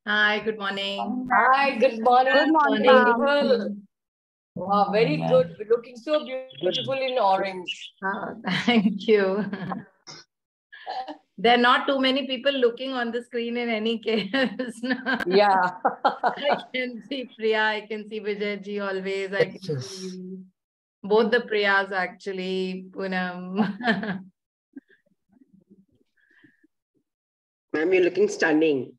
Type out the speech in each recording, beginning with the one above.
Hi, good morning. Hi, good morning. Good morning, Beautiful. ma'am. Wow, very good. Looking so beautiful in orange. Oh, thank you. There are not too many people looking on the screen in any case. Yeah. I can see Priya, I can see Vijay ji always. I can see both the Priyas actually, Poonam. Ma'am, you're looking stunning.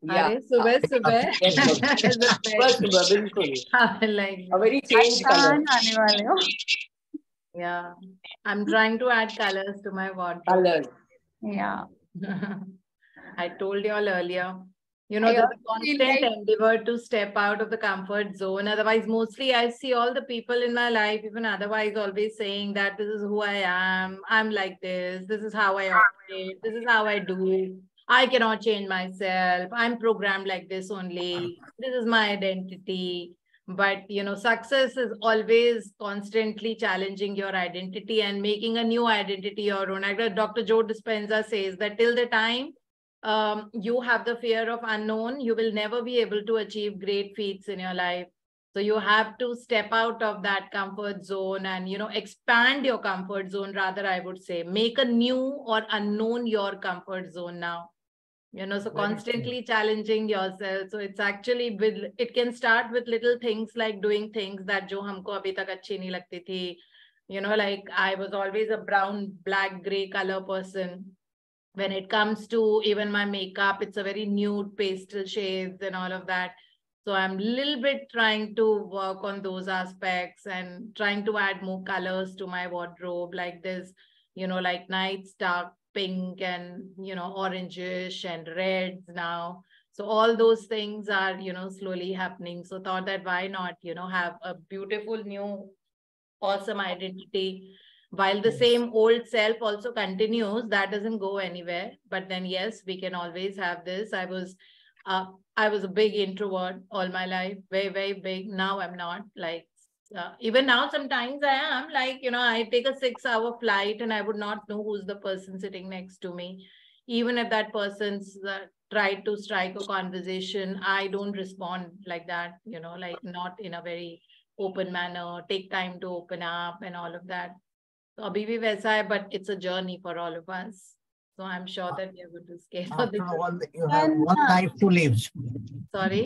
Yeah. Are सुबह सुबह Yes, ma'am. as a First, pet. बिल्कुल. Like A very आज changed कहाँ color. जाने वाले हो? yeah, I'm trying to add colors to my wardrobe. Color. Yeah. I told you all earlier, you I know, there's also a feel constant like endeavor to step out of the comfort zone. Otherwise, mostly I see all the people in my life, even otherwise, always saying that this is who I am. I'm like this is how I operate. This is how I do. I cannot change myself. I'm programmed like this only. This is my identity. But, you know, success is always constantly challenging your identity and making a new identity your own. Dr. Joe Dispenza says that till the time you have the fear of unknown, you will never be able to achieve great feats in your life. So you have to step out of that comfort zone and, you know, expand your comfort zone, rather, I would say. Make a new or unknown your comfort zone now. You know, so constantly challenging yourself. So it's actually with, it can start with little things like doing things that jo humko abhi tak achhi nahi lagti thi. You know, like I was always a brown, black, gray color person. When it comes to even my makeup, it's a very nude pastel shades and all of that. So I'm a little bit trying to work on those aspects and trying to add more colors to my wardrobe, like this, you know, like nice dark pink and, you know, orangish and reds now. So all those things are, you know, slowly happening. So thought that why not, you know, have a beautiful new awesome identity while the same old self also continues. That doesn't go anywhere, but then yes, we can always have this. I was a big introvert all my life, very, very big. Now I'm not, like, even now sometimes I am, like, you know, I take a 6-hour flight and I would not know who's the person sitting next to me. Even if that person's tried to strike a conversation, I don't respond like that, you know, like not in a very open manner, take time to open up and all of that. So abhi bhi वैसा है, but it's a journey for all of us. So I'm sure that we are going to scale for this. After all, you have one life to live. Sorry?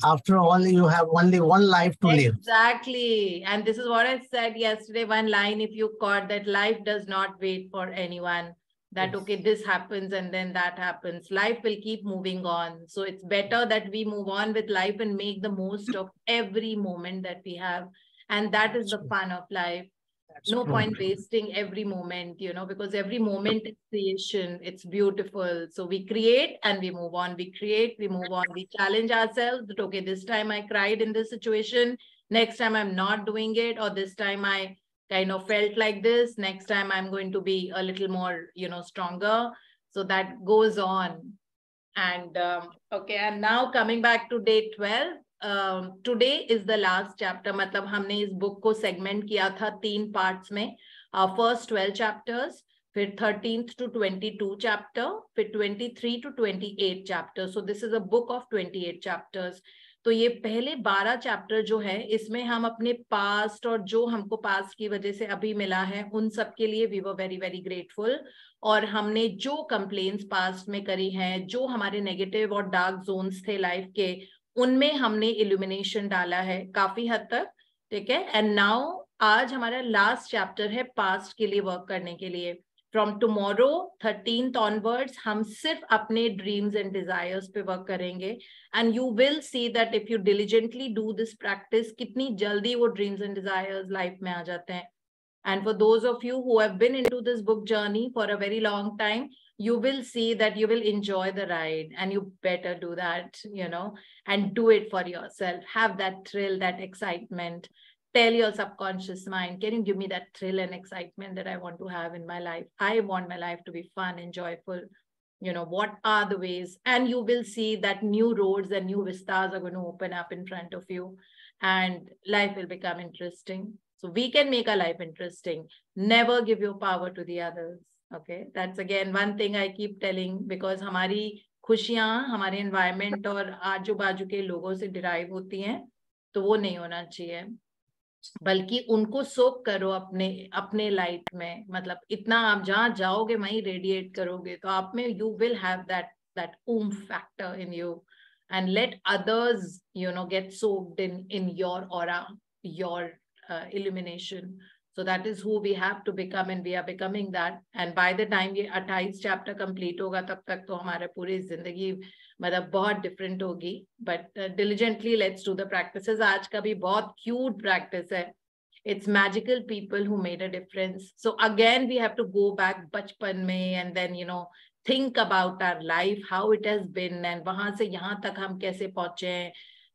After all, you have only one life to live. Exactly. And this is what I said yesterday, one line, if you caught, that life does not wait for anyone. That, Yes. okay, this happens and then that happens. Life will keep moving on. So it's better that we move on with life and make the most of every moment that we have. And that is the fun of life. No point wasting every moment, you know, because every moment is creation. It's beautiful. So we create and we move on. We create, we move on. We challenge ourselves that, okay, this time I cried in this situation. Next time I'm not doing it. Or this time I kind of felt like this. Next time I'm going to be a little more, you know, stronger. So that goes on. And okay, and now coming back to day 12. Today is the last chapter. मतलब हमने इस book को segment किया था 3 parts में. First 12 chapters, फिर 13th to 22 chapter, फिर 23 to 28 chapter. So this is a book of 28 chapters. तो ये पहले 12 चैप्टर जो है, इसमें हम अपने पास्ट और जो हमको पास्ट की वजह से अभी मिला है, उन सब के लिए we were very very grateful. और हमने जो कंप्लेंट्स पास्ट में करी हैं, जो हमारे नेगेटिव और डार्क जोन्स थे लाइफ के, उनमें हमने इल्यूमिनेशन डाला है काफी हद तक. ठीक है. एंड नाउ आज हमारा लास्ट चैप्टर है पास्ट के लिए वर्क करने के लिए. फ्रॉम टुमारो 13th ऑनवर्ड्स हम सिर्फ अपने ड्रीम्स एंड डिजायर्स पे वर्क करेंगे. And you will see that if you diligently do this practice, कितनी जल्दी वो ड्रीम्स एंड डिजायर्स लाइफ में आ जाते हैं. And for those of you who have been into this book journey for a very long time, you will see that you will enjoy the ride, and you better do that, you know, and do it for yourself. Have that thrill, that excitement. Tell your subconscious mind, can you give me that thrill and excitement that I want to have in my life? I want my life to be fun and joyful. You know, what are the ways? And you will see that new roads and new vistas are going to open up in front of you, and life will become interesting. So we can make our life interesting. Never give your power to the others. Okay. That's again one thing I keep telling, because हमारी खुशियां हमारे environment और आजू बाजू के लोगों से derive होती हैं, तो वो नहीं होना चाहिए, बल्कि उनको सोक करो अपने अपने लाइट में। मतलब इतना आप जहां जाओगे वहीं रेडिएट करोगे, तो आप में you will have that oomph factor in you, and let others get soaked in your aura, your illumination. So that is who we have to become, and we are becoming that. And by the time ये 28 chapter complete होगा, तब तक तो हमारे पूरी जिंदगी मतलब बहुत डिफरेंट होगी. But diligently let's do the practices. आज का भी बहुत क्यूट प्रैक्टिस है. It's magical people who made a difference. So again we have to go back बचपन में, and then think about our life, how it has been, and वहां से यहाँ तक हम कैसे पहुंचे हैं.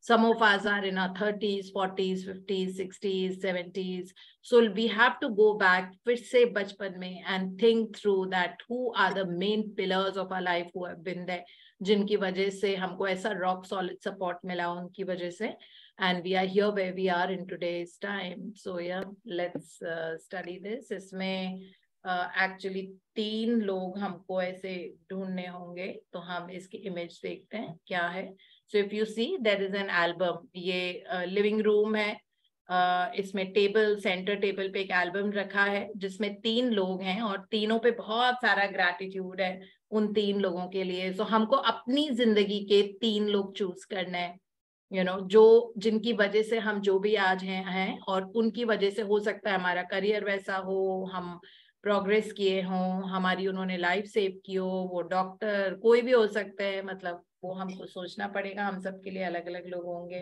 Some of us are in our 30s, 40s, 50s, 60s, 70s. So we have to go back फिर से बचपन में and think through that who are the main pillars of our life who have been there, जिनकी वजह से हमको ऐसा rock solid support मिला, उनकी वजह से, and we are here where we are in today's time. So yeah, let's study this. इसमें एक्चुअली 3 लोग हमको ऐसे ढूंढने होंगे, तो हम इसकी इमेज देखते हैं क्या है. So if you see there is an album. ये लिविंग रूम है. इसमें टेबल, सेंटर टेबल पे एक एल्बम रखा है जिसमें 3 लोग हैं, और तीनों पे बहुत सारा ग्रैटिट्यूड है उन 3 लोगों के लिए. सो हमको अपनी जिंदगी के 3 लोग चूज करना है, जो जिनकी वजह से हम जो भी आज हैं, और उनकी वजह से हो सकता है हमारा करियर वैसा हो, हम प्रोग्रेस किए हों, हमारी उन्होंने लाइफ सेव की हो, वो डॉक्टर कोई भी हो सकते हैं. मतलब वो हमको सोचना पड़ेगा, हम सबके लिए अलग अलग लोग होंगे.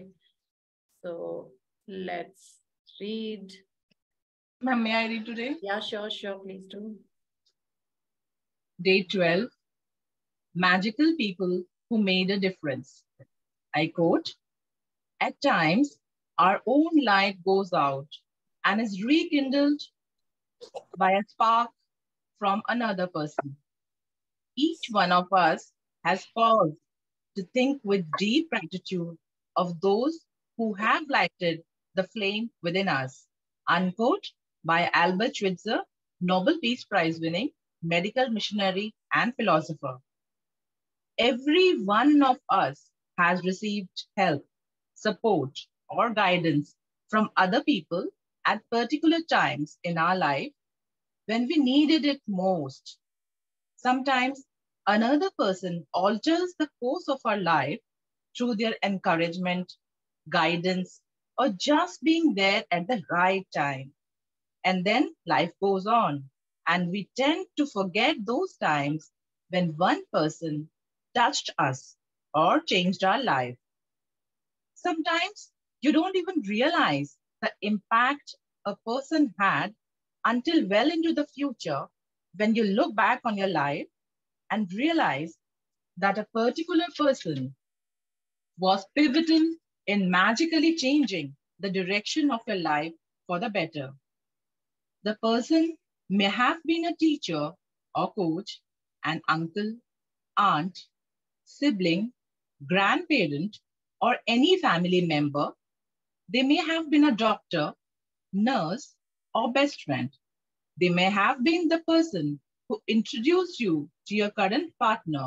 So let's read. Ma'am, may I read today? Yeah, sure, please do. Day 12, Magical People Who Made a Difference. I quote, "At times, our own light goes out and is rekindled by a spark from another person. Each one of us has paused to think with deep gratitude of those who have lighted the flame within us." Unquote, by Albert Schweitzer, Nobel Peace Prize winning medical missionary and philosopher. Every one of us has received help, support, or guidance from other people at particular times in our life when we needed it most. Sometimes another person alters the course of our life through their encouragement, guidance, or just being there at the right time. And then life goes on, and we tend to forget those times when one person touched us or changed our life. Sometimes you don't even realize the impact a person had until well into the future, when you look back on your life and realize that a particular person was pivotal in magically changing the direction of your life for the better. The person may have been a teacher or coach, an uncle, aunt, sibling, grandparent, or any family member. They may have been a doctor, nurse, or best friend. They may have been the person who introduced you to your current partner,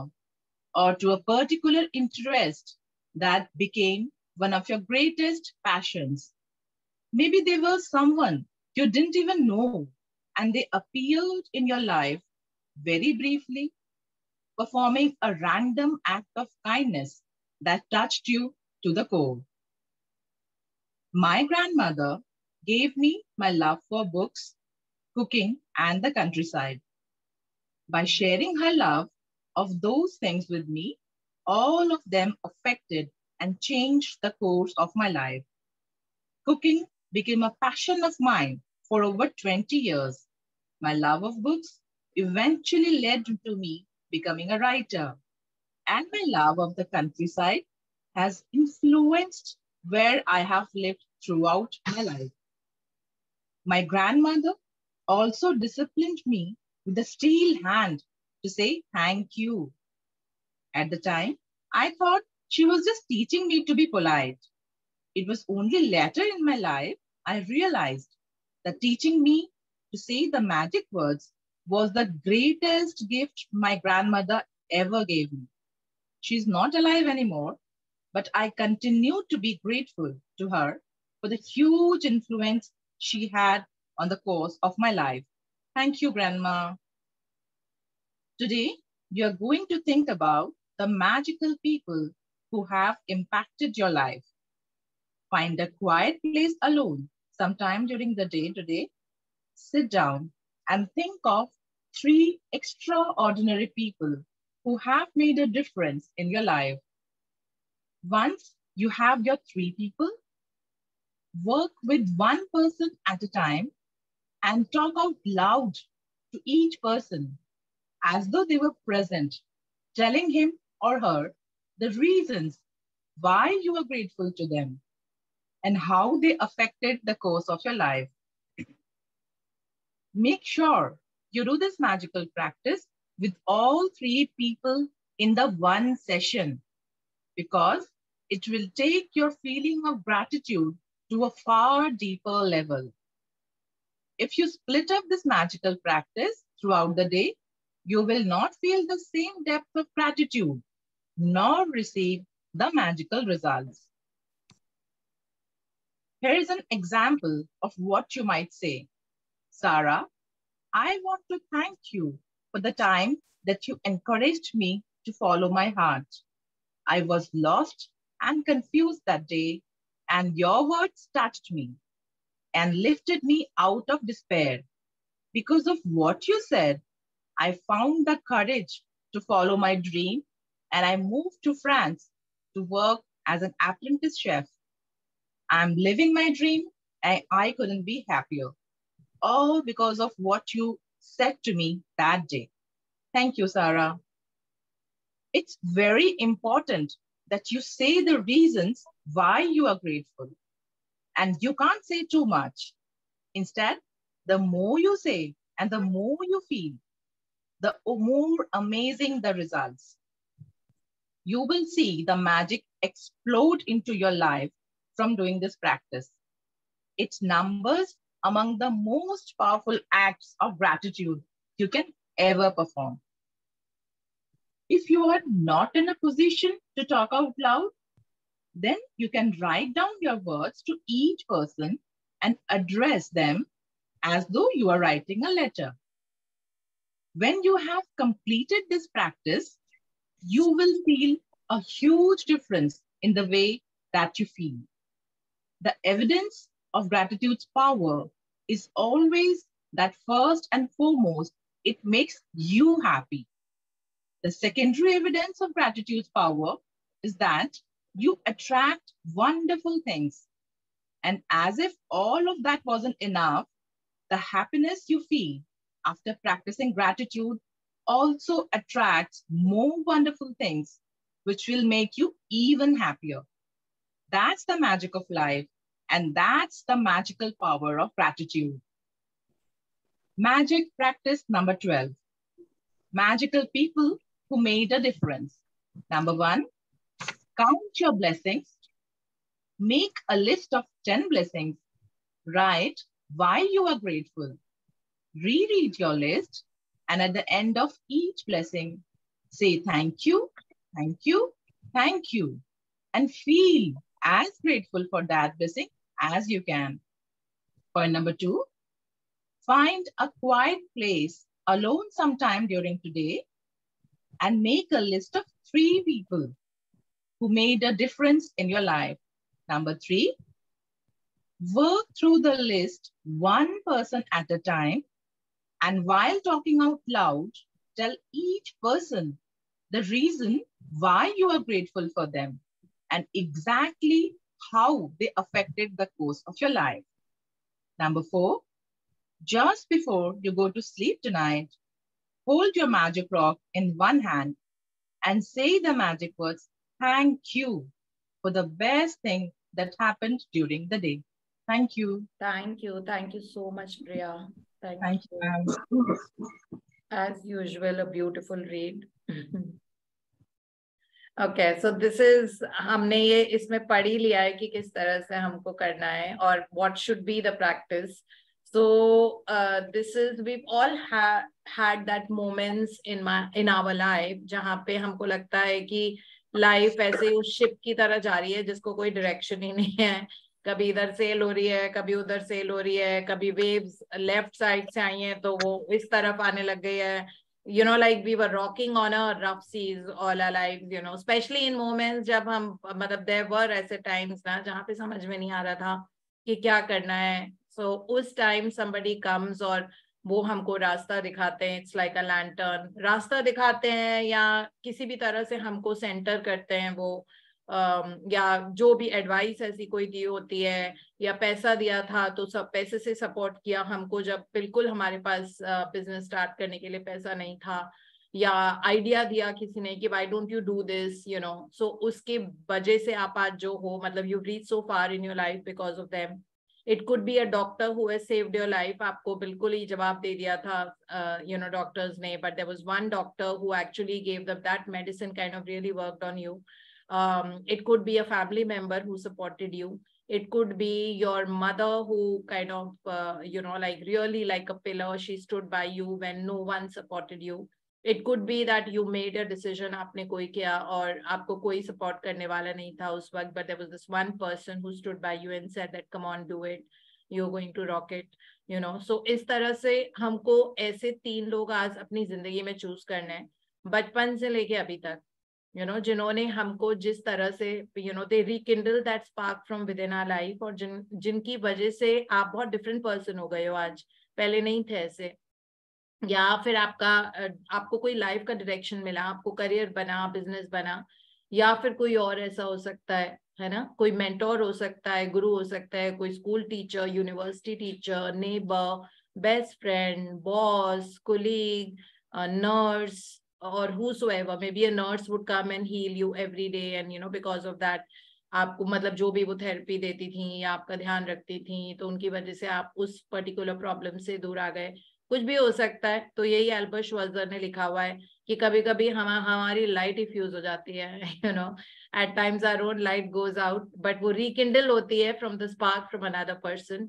or to a particular interest that became one of your greatest passions. Maybe they were someone you didn't even know, and they appeared in your life very briefly, performing a random act of kindness that touched you to the core. My grandmother gave me my love for books, cooking, and the countryside. By sharing her love of those things with me, all of them affected and changed the course of my life. Cooking became a passion of mine for over 20 years. My love of books eventually led to me becoming a writer. And my love of the countryside has influenced where I have lived throughout my life. My grandmother also disciplined me with a steel hand to say thank you. At the time, I thought she was just teaching me to be polite. It was only later in my life I realized that teaching me to say the magic words was the greatest gift my grandmother ever gave me. She's not alive anymore, but I continue to be grateful to her for the huge influence she had on the course of my life. Thank you, Grandma. Today, you are going to think about the magical people who have impacted your life. Find a quiet place alone sometime during the day today. Sit down and think of 3 extraordinary people who have made a difference in your life. Once you have your 3 people, work with one person at a time and talk out loud to each person as though they were present, telling him or her the reasons why you are grateful to them and how they affected the course of your life. Make sure you do this magical practice with all 3 people in the one session, because it will take your feeling of gratitude to a far deeper level. If you split up this magical practice throughout the day, you will not feel the same depth of gratitude, nor receive the magical results. Here is an example of what you might say. Sarah, I want to thank you for the time that you encouraged me to follow my heart. I was lost and confused that day, and your words touched me and lifted me out of despair. Because of what you said, I found the courage to follow my dream, and I moved to France to work as an apprentice chef. I'm living my dream, and I couldn't be happier. All because of what you said to me that day. Thank you, Sarah. It's very important that you say the reasons why you are grateful. And you can't say too much. Instead, the more you say and the more you feel, the more amazing the results. You will see the magic explode into your life from doing this practice. Its numbers among the most powerful acts of gratitude you can ever perform. If you are not in a position to talk out loud, then you can write down your words to each person and address them as though you are writing a letter. When you have completed this practice, you will feel a huge difference in the way that you feel. The evidence of gratitude's power is always that first and foremost, it makes you happy. The secondary evidence of gratitude's power is that you attract wonderful things. And as if all of that wasn't enough, the happiness you feel after practicing gratitude also attracts more wonderful things, which will make you even happier. That's the magic of life, and that's the magical power of gratitude. Magic practice number 12. Magical people who made a difference. Number 1, count your blessings. Make a list of 10 blessings. Write why you are grateful. Reread your list, and at the end of each blessing, say thank you, thank you, thank you, and feel as grateful for that blessing as you can. Point number 2, find a quiet place alone sometime during today and make a list of 3 people who made a difference in your life. Number 3, work through the list one person at a time, and while talking out loud, tell each person the reason why you are grateful for them and exactly how they affected the course of your life. Number 4, just before you go to sleep tonight, hold your magic rock in one hand and say the magic words, thank you, for the best thing that happened during the day. Thank you. Thank you. Thank you so much, Priya. Thank you. As usual, a beautiful read. Okay, so this is, हमने ये इसमें पढ़ ही लिया है कि किस तरह से हमको करना है और what should be the practice. So this is, we've all had that moments in our life जहाँ पे हमको लगता है कि लाइफ ऐसे उस शिप की तरह जा रही है जिसको कोई डायरेक्शन ही नहीं है, कभी इधर सेल हो रही है, कभी उधर सेल हो रही है, कभी वेव्स लेफ्ट साइड से आई हैं तो वो इस तरफ आने लग गई है, you know, like we were rocking on a rough seas all our lives, you know, especially in moments जब हम मतलब there were ऐसे times ना जहाँ पे समझ में नहीं आ रहा था कि क्या करना है. So उस time somebody comes और वो हमको रास्ता दिखाते हैं. It's like a lantern. रास्ता दिखाते हैं या किसी भी तरह से हमको सेंटर करते हैं वो, या जो भी एडवाइस ऐसी कोई दी होती है, या पैसा दिया था तो सब पैसे से सपोर्ट किया हमको जब बिल्कुल हमारे पास बिजनेस स्टार्ट करने के लिए पैसा नहीं था, या आइडिया दिया किसी ने कि why don't you do this, you know. So उसके वजह से आप आज जो हो, मतलब you reach so far in your life because of them. It could be a doctor who has saved your life. आपको बिल्कुल ही जवाब दे दिया था, you know, doctors ने, but there was one doctor who actually gave that medicine kind of really worked on you. It could be a family member who supported you. It could be your mother who kind of, you know, like really like a pillar. She stood by you when no one supported you. It could be that you made a decision, आपने कोई किया और आपको कोई support करने वाला नहीं था उस वक्त, but there was this one person who stood by you and said that come on, do it, you're going to rock it, you know. So इस तरह से हमको ऐसे 3 लोग आज अपनी जिंदगी में चूज करने हैं, बचपन से लेके अभी तक, you know, जिन्होंने हमको जिस तरह से, you know, they rekindle that spark from within our life, और जिनकी वजह से आप बहुत different person हो गए हो आज, पहले नहीं थे ऐसे. या फिर आपको कोई लाइफ का डायरेक्शन मिला, आपको करियर बना, बिजनेस बना, या फिर कोई और ऐसा हो सकता है ना, कोई मेंटोर हो सकता है, गुरु हो सकता है, कोई school teacher, university teacher, neighbour, best friend, boss, colleague, nurse, or whosoever. Maybe a nurse would come and heal you every day, and you know, because of that आपको मतलब जो भी वो थेरेपी देती थी या आपका ध्यान रखती थी, तो उनकी वजह से आप उस पर्टिकुलर प्रॉब्लम से दूर आ गए. कुछ भी हो सकता है. तो यही अल्बर्ट श्वाइत्ज़र ने लिखा हुआ है कि कभी कभी हमारी लाइट ही फ्यूज हो जाती है, you know, at times our own light goes out, but वो रिकिंडल होती है from the spark from another person.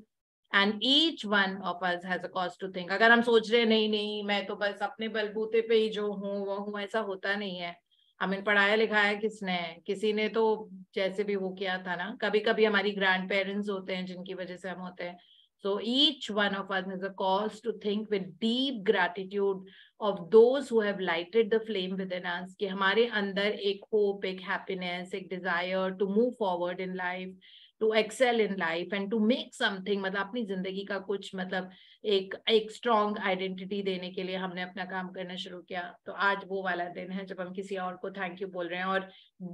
And each one of us has a cause to think. अगर हम सोच रहे नहीं नहीं मैं तो बस अपने बलबूते पे ही जो हूँ वो हूँ, ऐसा होता नहीं है. हमें पढ़ाया लिखाया किसने? किसी ने तो जैसे भी वो किया था ना. कभी कभी हमारी ग्रैंड पेरेंट्स होते हैं जिनकी वजह से हम होते हैं. So each one of us has a cause to think with deep gratitude of those who have lighted the flame within us. कि हमारे अंदर एक hope, एक happiness, एक desire to move forward in life, to excel in life and to make something. मतलब अपनी जिंदगी का कुछ मतलब एक strong identity देने के लिए हमने अपना काम करना शुरू किया. तो आज वो वाला दिन है जब हम किसी और को thank you बोल रहे हैं और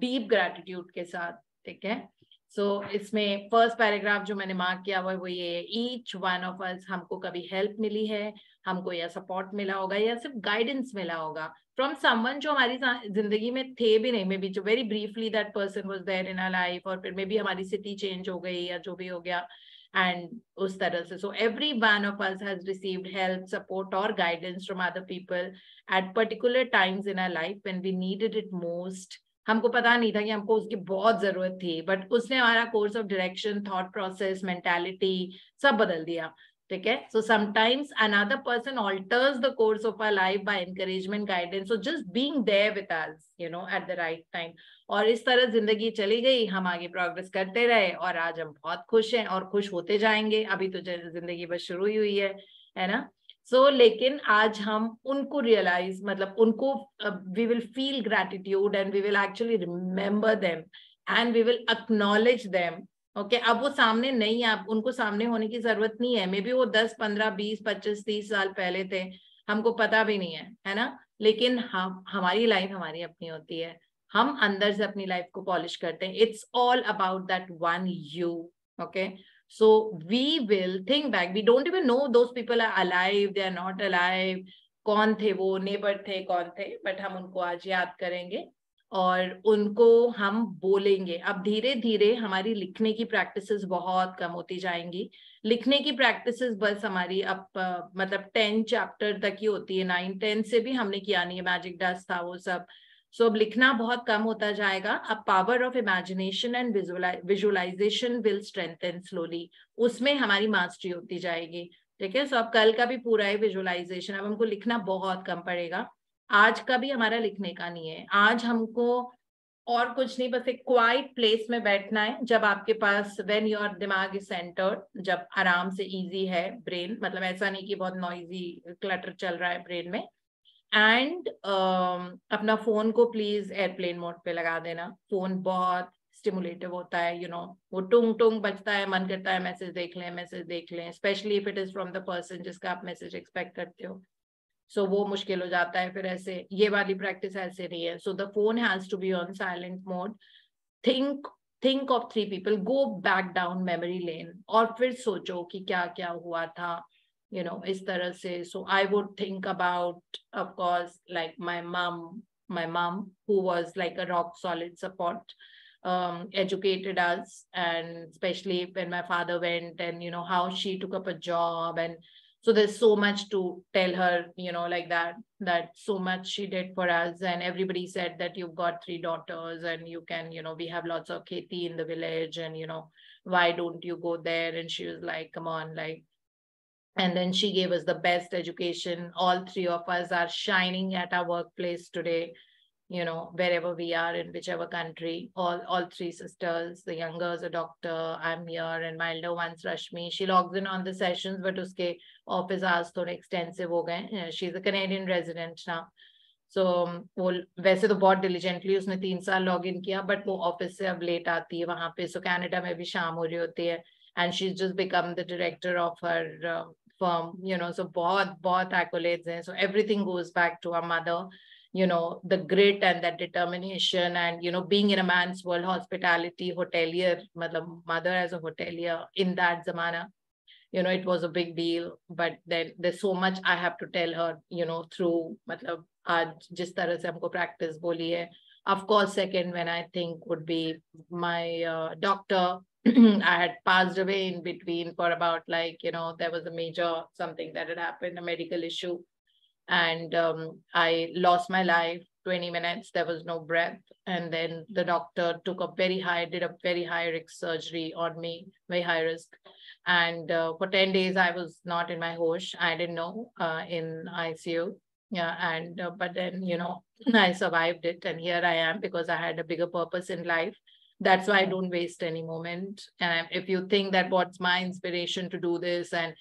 deep gratitude के साथ. ठीक है. सो इसमें फर्स्ट पैराग्राफ जो मैंने मार्क किया हुआ है वो ये है, ईच वन ऑफ अस, हमको कभी हेल्प मिली है, हमको या सपोर्ट मिला होगा या सिर्फ गाइडेंस मिला होगा फ्रॉम समवन जो हमारी जिंदगी में थे भी नहीं, मे बी जो very briefly that person was there in our life, और फिर मे बी हमारी सिटी चेंज हो गई या जो भी हो गया, एंड उस तरह से. So every one of us has received help, support और guidance from other people at particular times in our life when we needed it most. हमको पता नहीं था कि हमको उसकी बहुत जरूरत थी, बट उसने हमारा course of direction, thought process, mentality सब बदल दिया. ठीक है. So sometimes another person alters the course of our life by encouragement, guidance, so just being there with us, you know, at the right time. और इस तरह जिंदगी चली गई, हम आगे प्रोग्रेस करते रहे और आज हम बहुत खुश हैं और खुश होते जाएंगे. अभी तो जिंदगी बस शुरू ही हुई है ना. सो लेकिन आज हम उनको रियलाइज, मतलब उनको we will feel gratitude and we will actually remember them and we will acknowledge them. Okay. अब वो सामने नहीं है, उनको सामने होने की जरूरत नहीं है. मे बी वो 10, 15, 20, 25, 30 साल पहले थे, हमको पता भी नहीं है ना. लेकिन हमारी लाइफ हमारी अपनी होती है, हम अंदर से अपनी लाइफ को पॉलिश करते हैं. It's all about that one you. Okay. So we will think back. We don't even know those people are alive, they are not alive. कौन थे वो, नेबर थे, कौन थे, बट हम उनको आज याद करेंगे और उनको हम बोलेंगे. अब धीरे धीरे हमारी लिखने की प्रैक्टिसेस बहुत कम होती जाएंगी. लिखने की प्रैक्टिसेस बस हमारी अब मतलब 10 चैप्टर तक ही होती है. 9, 10 से भी हमने किया नहीं है. मैजिक डस्ट था वो सब. सो अब लिखना बहुत कम होता जाएगा. अब power of imagination and visualisation will strengthen slowly. उसमें हमारी मास्टरी होती जाएगी. ठीक है. सो अब कल का भी पूरा है विजुअलाइजेशन. अब हमको लिखना बहुत कम पड़ेगा. आज का भी हमारा लिखने का नहीं है. आज हमको और कुछ नहीं, बस एक क्वाइट प्लेस में बैठना है जब आपके पास व्हेन योर दिमाग इज सेंटर्ड, जब आराम से इजी है ब्रेन, मतलब ऐसा नहीं कि बहुत नॉइजी क्लटर चल रहा है ब्रेन में. एंड अपना फोन को प्लीज एयरप्लेन मोड पे लगा देना. फोन बहुत स्टिमुलेटिव होता है, वो टुंग टुंग बजता है, मन करता है मैसेज देख लें, specially if it is from the person जिसका आप मैसेज एक्सपेक्ट करते हो. सो वो मुश्किल हो जाता है फिर. ऐसे ये वाली प्रैक्टिस ऐसे नहीं है. So the phone has to be on silent mode. Think think of 3 people, go back down memory lane और फिर सोचो कि क्या क्या हुआ था, इस तरह से. So I would think about, of course, like my mom who was like a rock solid support, educated us, and especially when my father went, and how she took up a job. And so there's so much to tell her, like that so much she did for us. And everybody said that you've got 3 daughters and you can, we have lots of kheti in the village, and why don't you go there? And she was like, come on, like. And then she gave us the best education. All 3 of us are shining at our workplace today, wherever we are, in whichever country. All 3 sisters. The younger is a doctor, I'm here, and my elder one's Rashmi. She logs in on the sessions, but uske office hours thode extensive ho gaye. She's a Canadian resident now. So वो वैसे तो बहुत diligently उसने 3 साल log in किया, but वो office से अब लेट आती है वहां पे. सो कनाडा में भी शाम हो रही होती है. And she just become the director of her firm, so बहुत accolades हैं. So everything goes back to our mother, the grit and that determination, and being in a man's world, hospitality, hotelier, matlab mother as a hotelier in that zamana, it was a big deal. But then there's so much I have to tell her, through matlab aaj jis tarah se humko practice boli hai. Of course, second when I think would be my doctor. I had passed away in between for about, like, there was a major something that had happened, a medical issue. And I lost my life, 20 minutes, there was no breath. And then the doctor did a very high risk surgery on me, very high risk. And for 10 days, I was not in my hosh. I didn't know, in ICU. Yeah. And, but then, I survived it. And here I am because I had a bigger purpose in life. That's why I don't waste any moment. And if you think that what's my inspiration to do this and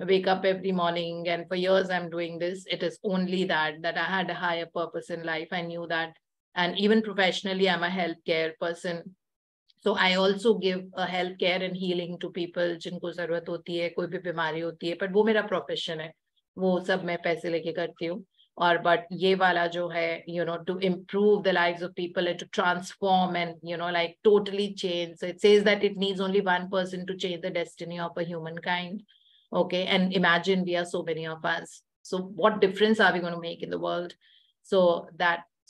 wake up every morning, and for years I'm doing this, it is only that I had a higher purpose in life. I knew that. And even professionally, I'm a healthcare person. So I also give a healthcare and healing to people जिनको जरूरत होती है, कोई भी बीमारी होती है. But वो मेरा profession है, वो सब मैं पैसे लेके करती हूँ. और but ये वाला जो है, to improve the lives of people and to transform and, like totally change. So it says that it needs only one person to change the destiny of a humankind. Okay. And imagine we are so many of us. So what difference are we going to make in the world? So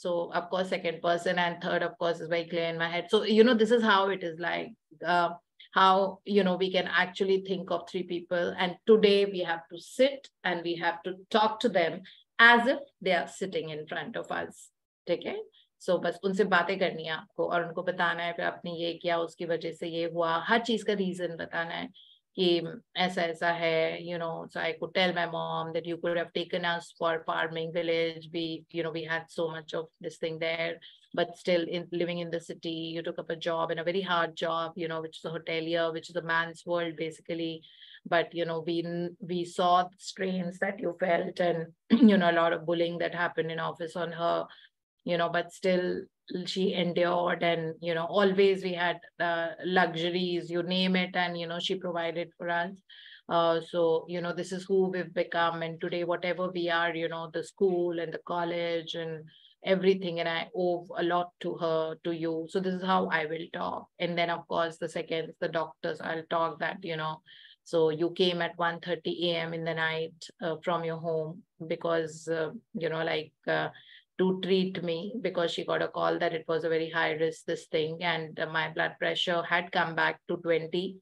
of course, second person, and third, of course, is very clear in my head. So, this is how it is like, how, we can actually think of 3 people. And today we have to sit and we have to talk to them as if they are sitting in front of us. Okay. So बस उनसे बातें करनी है आपको, और उनको बताना है फिर आपने ये किया, उसकी वजह से ये हुआ, हर चीज का रीजन बताना है कि ऐसा ऐसा है. So I could tell my mom that you could have taken us for farming village. We had so much of this thing there, but still living in the city, you took up a job, and a very hard job, which is a hotelier, which is a man's world basically. But we saw the strains that you felt, and a lot of bullying that happened in office on her, but still she endured. And always we had luxuries, you name it, and she provided for us. So this is who we've become. And today, whatever we are, the school and the college and everything, and I owe a lot to her, to you. So this is how I will talk. And then of course the doctors, I'll talk that, so you came at 1:30 a.m. in the night from your home because to treat me, because she got a call that it was a very high risk, this thing, and my blood pressure had come back to 20.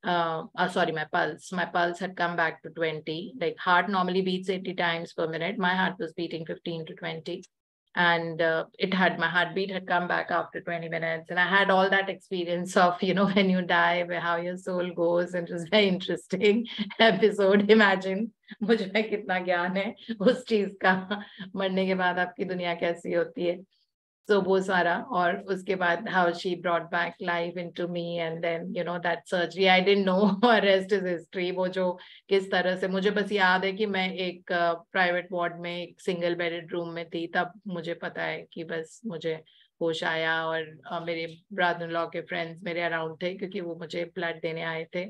My pulse had come back to 20. Like, heart normally beats 80 times per minute. My heart was beating 15 to 20. and my heartbeat had come back after 20 minutes, and I had all that experience of, you know, when you die, how your soul goes, and it was very interesting episode. Imagine मुझ में कितना ज्ञान है उस चीज का, मरने के बाद आपकी दुनिया कैसी होती है. So वो सारा, और उसके बाद how she brought back life into me, and then you know that surgery, I didn't know. rest is history. वो जो किस तरह से, मुझे बस याद है कि मैं एक प्राइवेट वार्ड में एक सिंगल बेडेड रूम में थी, तब मुझे पता है कि बस मुझे होश आया, और मेरे ब्रदर इन लॉ के फ्रेंड्स मेरे अराउंड थे, क्योंकि वो मुझे ब्लड देने आए थे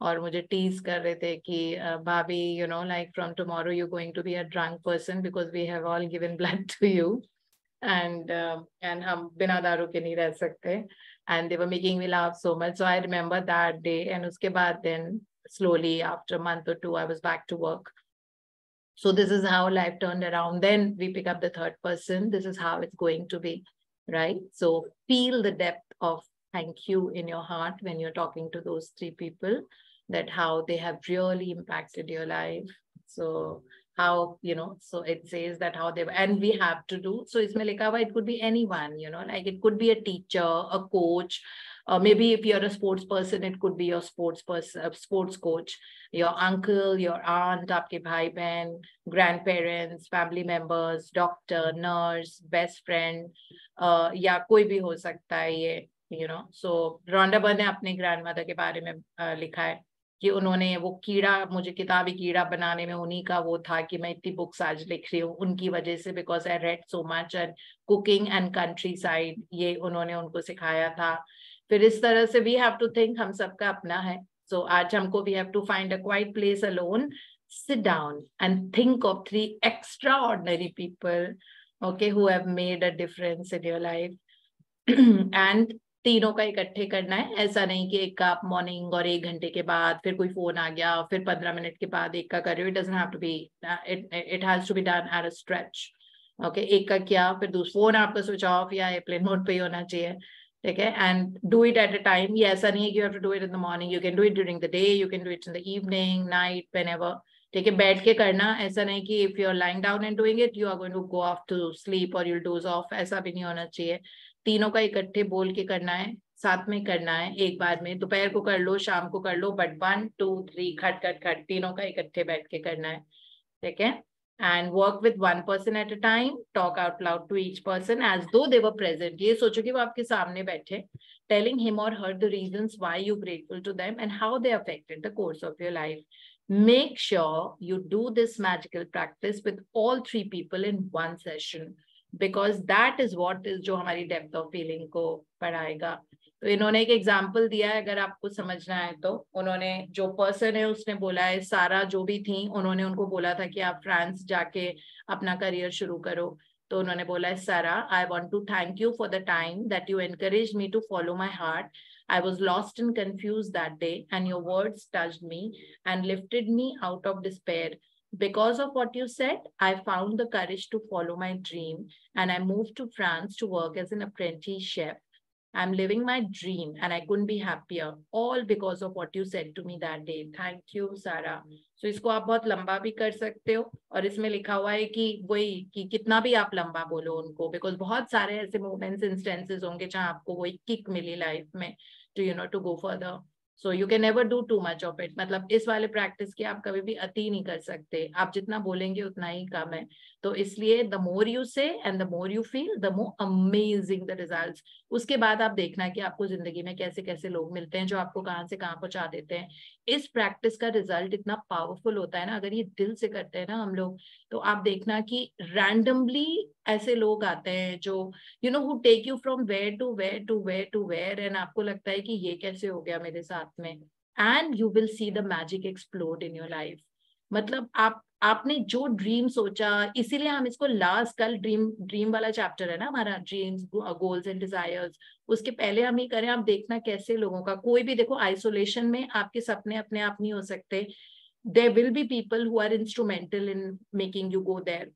और मुझे टीज कर रहे थे कि भाभी, you know, like from tomorrow you going to be a drunk person because we have all given blood to you, and हम बिना दारू के नहीं रह सकते, and they were making me laugh so much. So I remember that day, and उसके बाद then slowly after a month or two I was back to work. So this is how life turned around. Then we pick up the third person. This is how it's going to be, right? So feel the depth of thank you in your heart when you're talking to those three people, that how they have really impacted your life. So how, you know, so it says that how they, and we have to do, so isme likha hua, it could be anyone, you know, like it could be a teacher, a coach, maybe if you're a sports person, it could be your sports person, sports coach, your uncle, your aunt, aapke bhai behan, grandparents, family members, doctor, nurse, best friend, ya koi bhi ho sakta hai ye, you know. So Rhonda Byrne ने अपने grandmother के बारे में लिखा है कि उन्होंने वो कीड़ा, मुझे किताबी कीड़ा बनाने में उन्हीं का वो था कि मैं इतनी बुक्स आज लिख रही हूँ उनकी वजह से, because I read so much, and cooking and country side, ये उन्होंने उनको सिखाया था. फिर इस तरह से वी हैव टू थिंक, हम सबका अपना है. सो आज हमको we have to find a quiet place alone, sit down and think of 3 extraordinary people, okay, who have made a difference in your life. and तीनों का इकट्ठे करना है. ऐसा नहीं कि एक का आप मॉर्निंग और 1 घंटे के बाद, फिर कोई फोन आ गया, फिर 15 मिनट के बाद एक का कर रहे हो. It doesn't have to be, it has to be done at a stretch. Okay, एक का किया, फिर दूसरा फोन आपका स्विच ऑफ या एयरप्लेन मोड पे ही होना चाहिए, ठीक है. And do it at a time. ये ऐसा नहीं है कि you have to do it in the morning, you can do it during the day, you can do it in the evening, night, whenever, ठीक है. बैठ के करना, ऐसा नहीं कि if you are lying down and doing it, you are going to go off to sleep और you will doze off. ऐसा भी नहीं होना चाहिए. तीनों का इकट्ठे बोल के करना है, साथ में करना है, एक बार में. दोपहर को कर लो, शाम को कर लो, बट 1 2 3 खट खट खट तीनों का इकट्ठे बैठ के करना है, ठीक है. And work with 1 person at a time. Talk out loud to each person as though they were present. ये सोचो कि वो आपके सामने बैठे. Telling him or her the reasons why you grateful to them and how they affected the course of your life. Make sure you do this magical practice with all 3 people in one session, because that is what is जो हमारी depth of feeling को बढ़ाएगा. तो इन्होंने एक example दिया है, अगर आपको समझना है तो. उन्होंने, जो पर्सन है उसने बोला है, सारा जो भी थी, उन्होंने उनको बोला था कि आप फ्रांस जाके अपना करियर शुरू करो. तो उन्होंने बोला है, Sara, I want to thank you for the time that you encourage me to follow my heart. I was lost and confused that day, and your words touched me and lifted me out of despair. Because of what you said, I found the courage to follow my dream, and I moved to France to work as an apprentice chef. I'm living my dream, and I couldn't be happier, all because of what you said to me that day. Thank you, Sarah. So इसको आप बहुत लंबा भी कर सकते हो, और इसमें लिखा हुआ है कि वही, कि कितना भी आप लंबा बोलो उनको, बिकॉज बहुत सारे ऐसे मोमेंट्स, इंस्टेंसेस होंगे जहाँ आपको वही किक मिली लाइफ में, to, you know, to go further. So you can never do too much of it. मतलब इस वाले प्रैक्टिस की आप कभी भी अति नहीं कर सकते. आप जितना बोलेंगे उतना ही कम है. तो इसलिए the more you say and the more you feel, the more amazing the results. उसके बाद आप देखना कि आपको जिंदगी में कैसे कैसे लोग मिलते हैं जो आपको कहाँ से कहाँ पहुंचा देते हैं. इस प्रैक्टिस का रिजल्ट इतना पावरफुल होता है ना, अगर ये दिल से करते हैं ना हम लोग, तो आप देखना कि रैंडमली ऐसे लोग आते हैं जो, you know, who take you from where to where to where to where, and आपको लगता है कि ये कैसे हो गया मेरे साथ में, and you will see the magic explode in your life. मतलब आपने जो ड्रीम सोचा, इसीलिए हम इसको लास्ट, कल ड्रीम वाला चैप्टर है ना हमारा, ड्रीम्स, गोल्स एंड डिजायर्स, उसके पहले हम ही करें. आप देखना कैसे लोगों का, कोई भी देखो, आइसोलेशन में आपके सपने अपने आप नहीं हो सकते. there will be people who are instrumental in making you go there.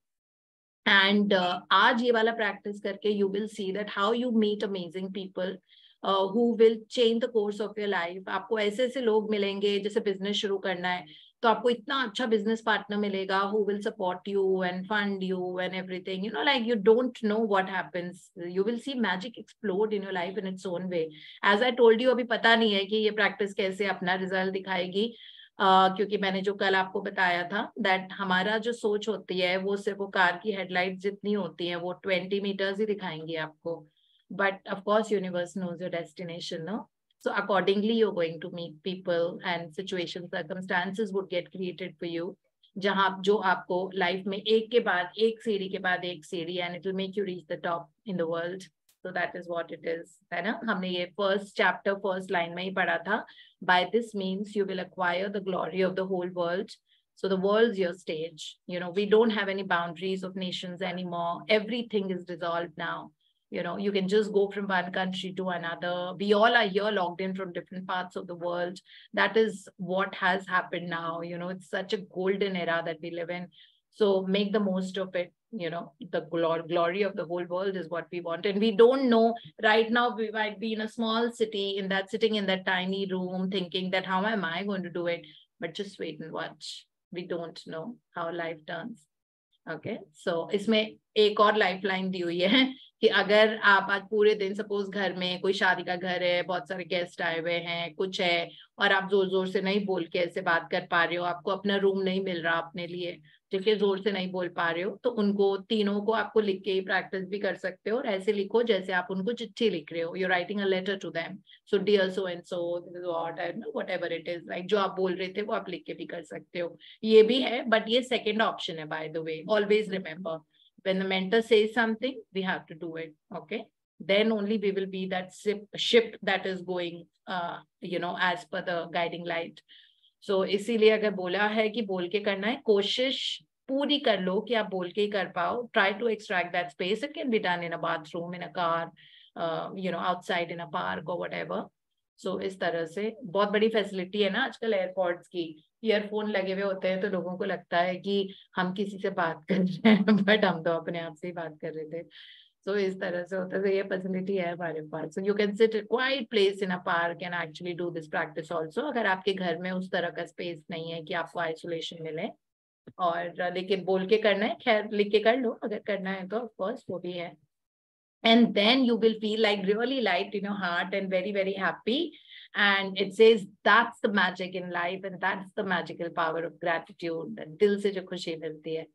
And आज ये वाला practice करके you will see that how you meet amazing people who will change the course of your life. आपको ऐसे ऐसे लोग मिलेंगे, जैसे बिजनेस शुरू करना है तो आपको इतना अच्छा business partner मिलेगा who will support you and fund you and everything, you know, like you don't know what happens. You will see magic explode in your life in its own way. As I told you, अभी पता नहीं है कि ये practice कैसे अपना result दिखाएगी, क्योंकि मैंने जो कल आपको बताया था that हमारा जो सोच होती है वो सिर्फ वो कार की हेडलाइट जितनी होती है वो 20 meters ही दिखाएंगी आपको, but of course universe knows your destination, no? So accordingly, you're going to meet people and situations, circumstances would get created for you. जहाँ जो आपको life में एक के बाद एक सीढ़ी के बाद एक सीढ़ी, and it will make you reach the top in the world. So that is what it is, है ना? हमने ये first chapter, first line में ही पढ़ा था. By this means, you will acquire the glory of the whole world. So the world's your stage. You know, we don't have any boundaries of nations anymore. Everything is dissolved now. You know, you can just go from one country to another. We all are here logged in from different parts of the world. That is what has happened now. You know, it's such a golden era that we live in. So make the most of it. You know, the glory of the whole world is what we want. And we don't know right now, we might be in a small city, in that sitting in that tiny room thinking that how am I going to do it? But just wait and watch. We don't know how life turns. Okay, so इसमें एक और lifeline दी हुई है कि अगर आप आज पूरे दिन सपोज घर में कोई शादी का घर है, बहुत सारे गेस्ट आए हुए हैं, कुछ है, और आप जोर जोर से नहीं बोल के ऐसे बात कर पा रहे हो, आपको अपना रूम नहीं मिल रहा अपने लिए, ठीक है, जोर से नहीं बोल पा रहे हो, तो उनको तीनों को आपको लिख के ही प्रैक्टिस भी कर सकते हो, और ऐसे लिखो जैसे आप उनको चिट्ठी लिख रहे हो, you writing a letter to them. So dear so and so, this is what I know, whatever it is, like जो आप बोल रहे थे वो आप लिख के भी कर सकते हो. ये भी है, बट ये सेकेंड ऑप्शन है, bye the way. Always remember, when the mentor says something, we have to do it. Okay, then only we will be that ship that is going, you know, as per the guiding light. So इसीलिए अगर बोला है कि बोल के करना है, कोशिश पूरी कर लो कि आप बोल के ही कर पाओ. Try to extract that space. It can be done in a bathroom, in a car, you know, outside in a park or whatever. So इस तरह से बहुत बड़ी फैसिलिटी है ना आजकल एयरपोर्ट्स की. ईयरफोन लगे हुए होते हैं तो लोगों को लगता है कि हम किसी से बात कर रहे हैं, बट हम तो अपने आप से ही बात कर रहे थे. So इस तरह से होता है. तो ये फैसिलिटी है हमारे पास. So you can sit a quiet place in a park and actually do this practice also. अगर आपके घर में उस तरह का स्पेस नहीं है कि आपको आइसोलेशन मिले, और लेकिन बोल के करना है, खैर लिख के कर लो अगर करना है तो, ऑफ कोर्स वो भी है. And then you will feel like really light in your heart and very, very happy. And it says that's the magic in life, and that's the magical power of gratitude. Dil se jo khushi milti hai.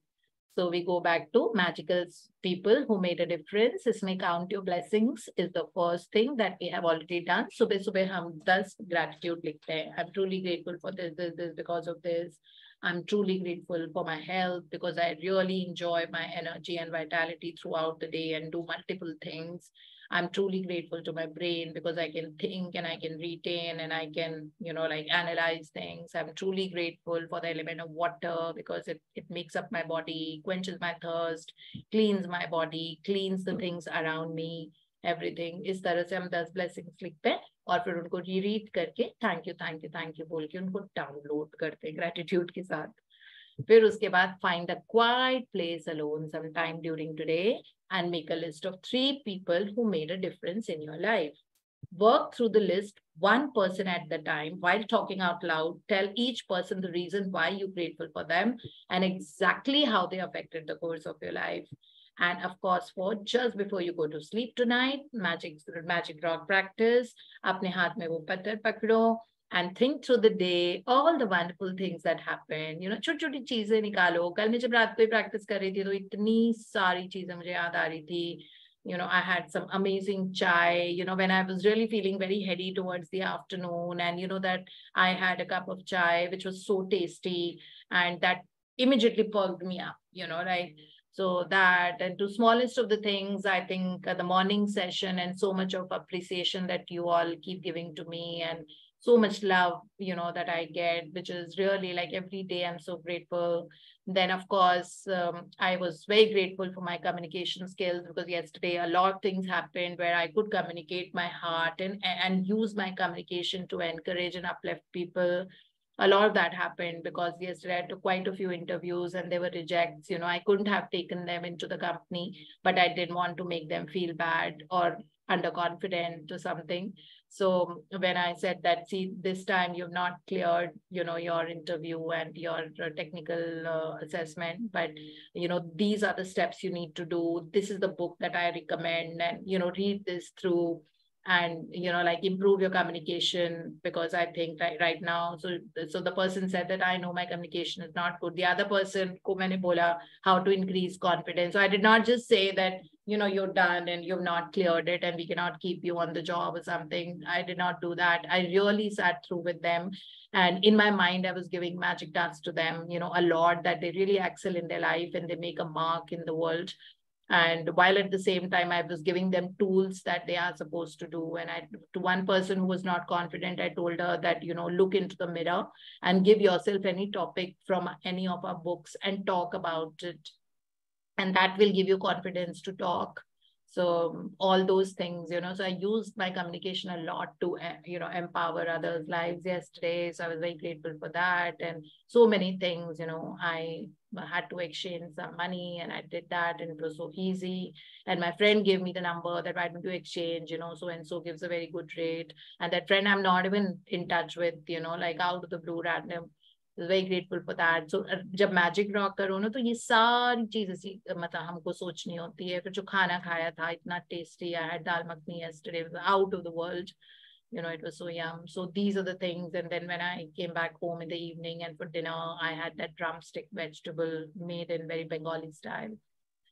So we go back to magical people who made a difference. Isme count your blessings is the first thing that we have already done. Subah subah hum 10 gratitude likhte hain. I'm truly grateful for this because of this. I'm truly grateful for my health because I really enjoy my energy and vitality throughout the day and do multiple things. I'm truly grateful to my brain because I can think and I can retain and I can, you know, like analyze things. I'm truly grateful for the element of water because it makes up my body, quenches my thirst, cleans my body, cleans the things around me, everything. इस तरह से हम 10 blessings लिखते हैं और फिर उनको read करके थैंक यू बोल के उनको डाउनलोड करते हैं ग्रेटिट्यूड के साथ. फिर उसके बाद find a quiet place alone sometime during today and make a list of 3 people who made a difference in your life. Work through the list one person at the time while talking out loud. Tell each person the reason why you're grateful for them and exactly how they affected the course of your life. And of course, for just before you go to sleep tonight, magic rock practice. अपने हाथ में वो पत्थर पकड़ो and think through the day, all the wonderful things that happen. You know, छोटी छोटी चीजें निकालो. कल मैं जब रात को practice कर रही थी तो इतनी सारी चीजें मुझे याद आ रही थी. You know, I had some amazing chai, you know, when I was really feeling very heady towards the afternoon, and you know that I had a cup of chai, which was so tasty, and that immediately perked me up, you know, right? So that, and to smallest of the things, I think the morning session and so much of appreciation that you all keep giving to me and so much love, you know, that I get, which is really like every day I'm so grateful. Then, of course, I was very grateful for my communication skills because yesterday a lot of things happened where I could communicate my heart and use my communication to encourage and uplift people. a lot of that happened because yesterday I took quite a few interviews and they were rejects. I couldn't have taken them into the company, but I didn't want to make them feel bad or underconfident or something. So when I said that, see, this time you've not cleared, your interview and your technical assessment, but, these are the steps you need to do. This is the book that I recommend, and, read this through and, like improve your communication, because I think right now, so the person said that I know my communication is not good. The other person, ko maine bola how to increase confidence. So I did not just say that, you're done and you've not cleared it and we cannot keep you on the job or something. I did not do that. I really sat through with them. And in my mind, I was giving magic tasks to them, a lot, that they really excel in their life and they make a mark in the world. And while at the same time, I was giving them tools that they are supposed to do. And to one person who was not confident, I told her that, look into the mirror and give yourself any topic from any of our books and talk about it, and that will give you confidence to talk. So all those things, so I used my communication a lot to, empower others' lives yesterday. So I was very grateful for that. And so many things, I had to exchange some money and I did that and it was so easy. And my friend gave me the number that I need to exchange, so and so gives a very good rate. And that friend I'm not even in touch with, like out of the blue, random. Very grateful for that. So जब magic rock करो ना, तो ये सारी चीजें मतलब हमको सोचनी होती है. फिर जो खाना खाया था इतना tasty, I had dal makhni yesterday, it was out of the world. It was so yum. So these are the things. And then when I came back home in the evening and for dinner, I had that drumstick vegetable made in very Bengali style.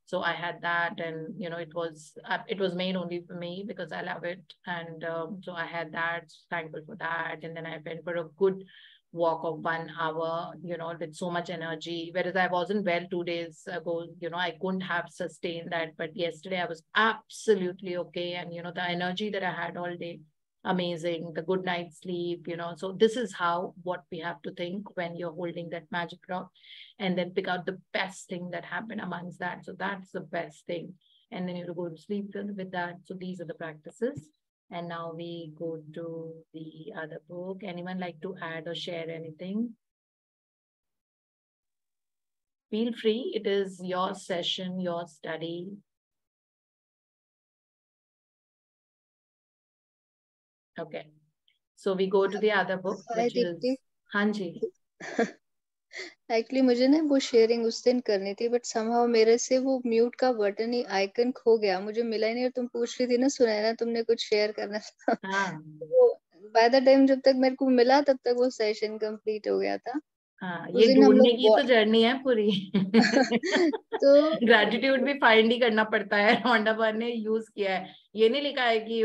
So I had that, and it was made only for me because I love it. And so I had that, thankful for that. And then I went for a good walk of 1 hour, with so much energy. Whereas I wasn't well 2 days ago, I couldn't have sustained that. But yesterday I was absolutely okay. And, the energy that I had all day, amazing. The good night's sleep, So this is what we have to think when you're holding that magic rock, and then pick out the best thing that happened amongst that. So that's the best thing. And then you go to sleep with that. So these are the practices. And now we go to the other book. Anyone like to add or share anything? Feel free. It is your session, your study. Okay. So we go to the other book, which is Hanji. Actually मुझे ना वो sharing उस दिन करनी थी, but somehow मेरे से वो म्यूट का बटन ही आइकन खो गया, मुझे मिला ही नहीं. और तुम पूछ रही थी ना सुनैना, तुमने कुछ शेयर करना था. वो बाय द टाइम जब तक मेरे को मिला तब तक वो सेशन कंप्लीट हो गया था. ये ढूंढने की तो जर्नी है पूरी. तो ग्रेटिट्यूड भी फाइंड ही करना पड़ता है. रॉन्डा बर्न ने यूज किया है. ये नहीं लिखा है कि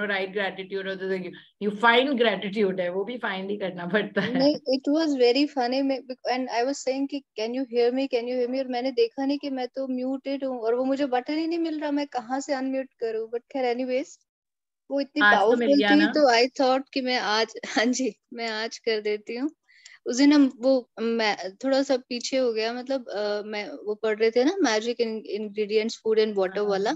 राइट ग्रेटिट्यूड और यू फाइंड ग्रेटिट्यूड है, वो भी फाइंड ही करना पड़ता है. नहीं, it was very funny and I was saying कि कैन यू हियर मी, और मैंने देखा नहीं कि मैं तो म्यूटेड हूँ और वो मुझे बटन ही नहीं मिल रहा, मैं कहाँ से अनम्यूट करूँ. बट खैर एनीवेज वो इतनी पावरफुल थी तो आई थॉट कि मैं आज, हाँ जी, मैं आज कर देती हूँ. उस दिन हम मैं थोड़ा सा पीछे हो गया, मतलब मैं वो पढ़ रहे थे ना magic ingredients food and water वाला.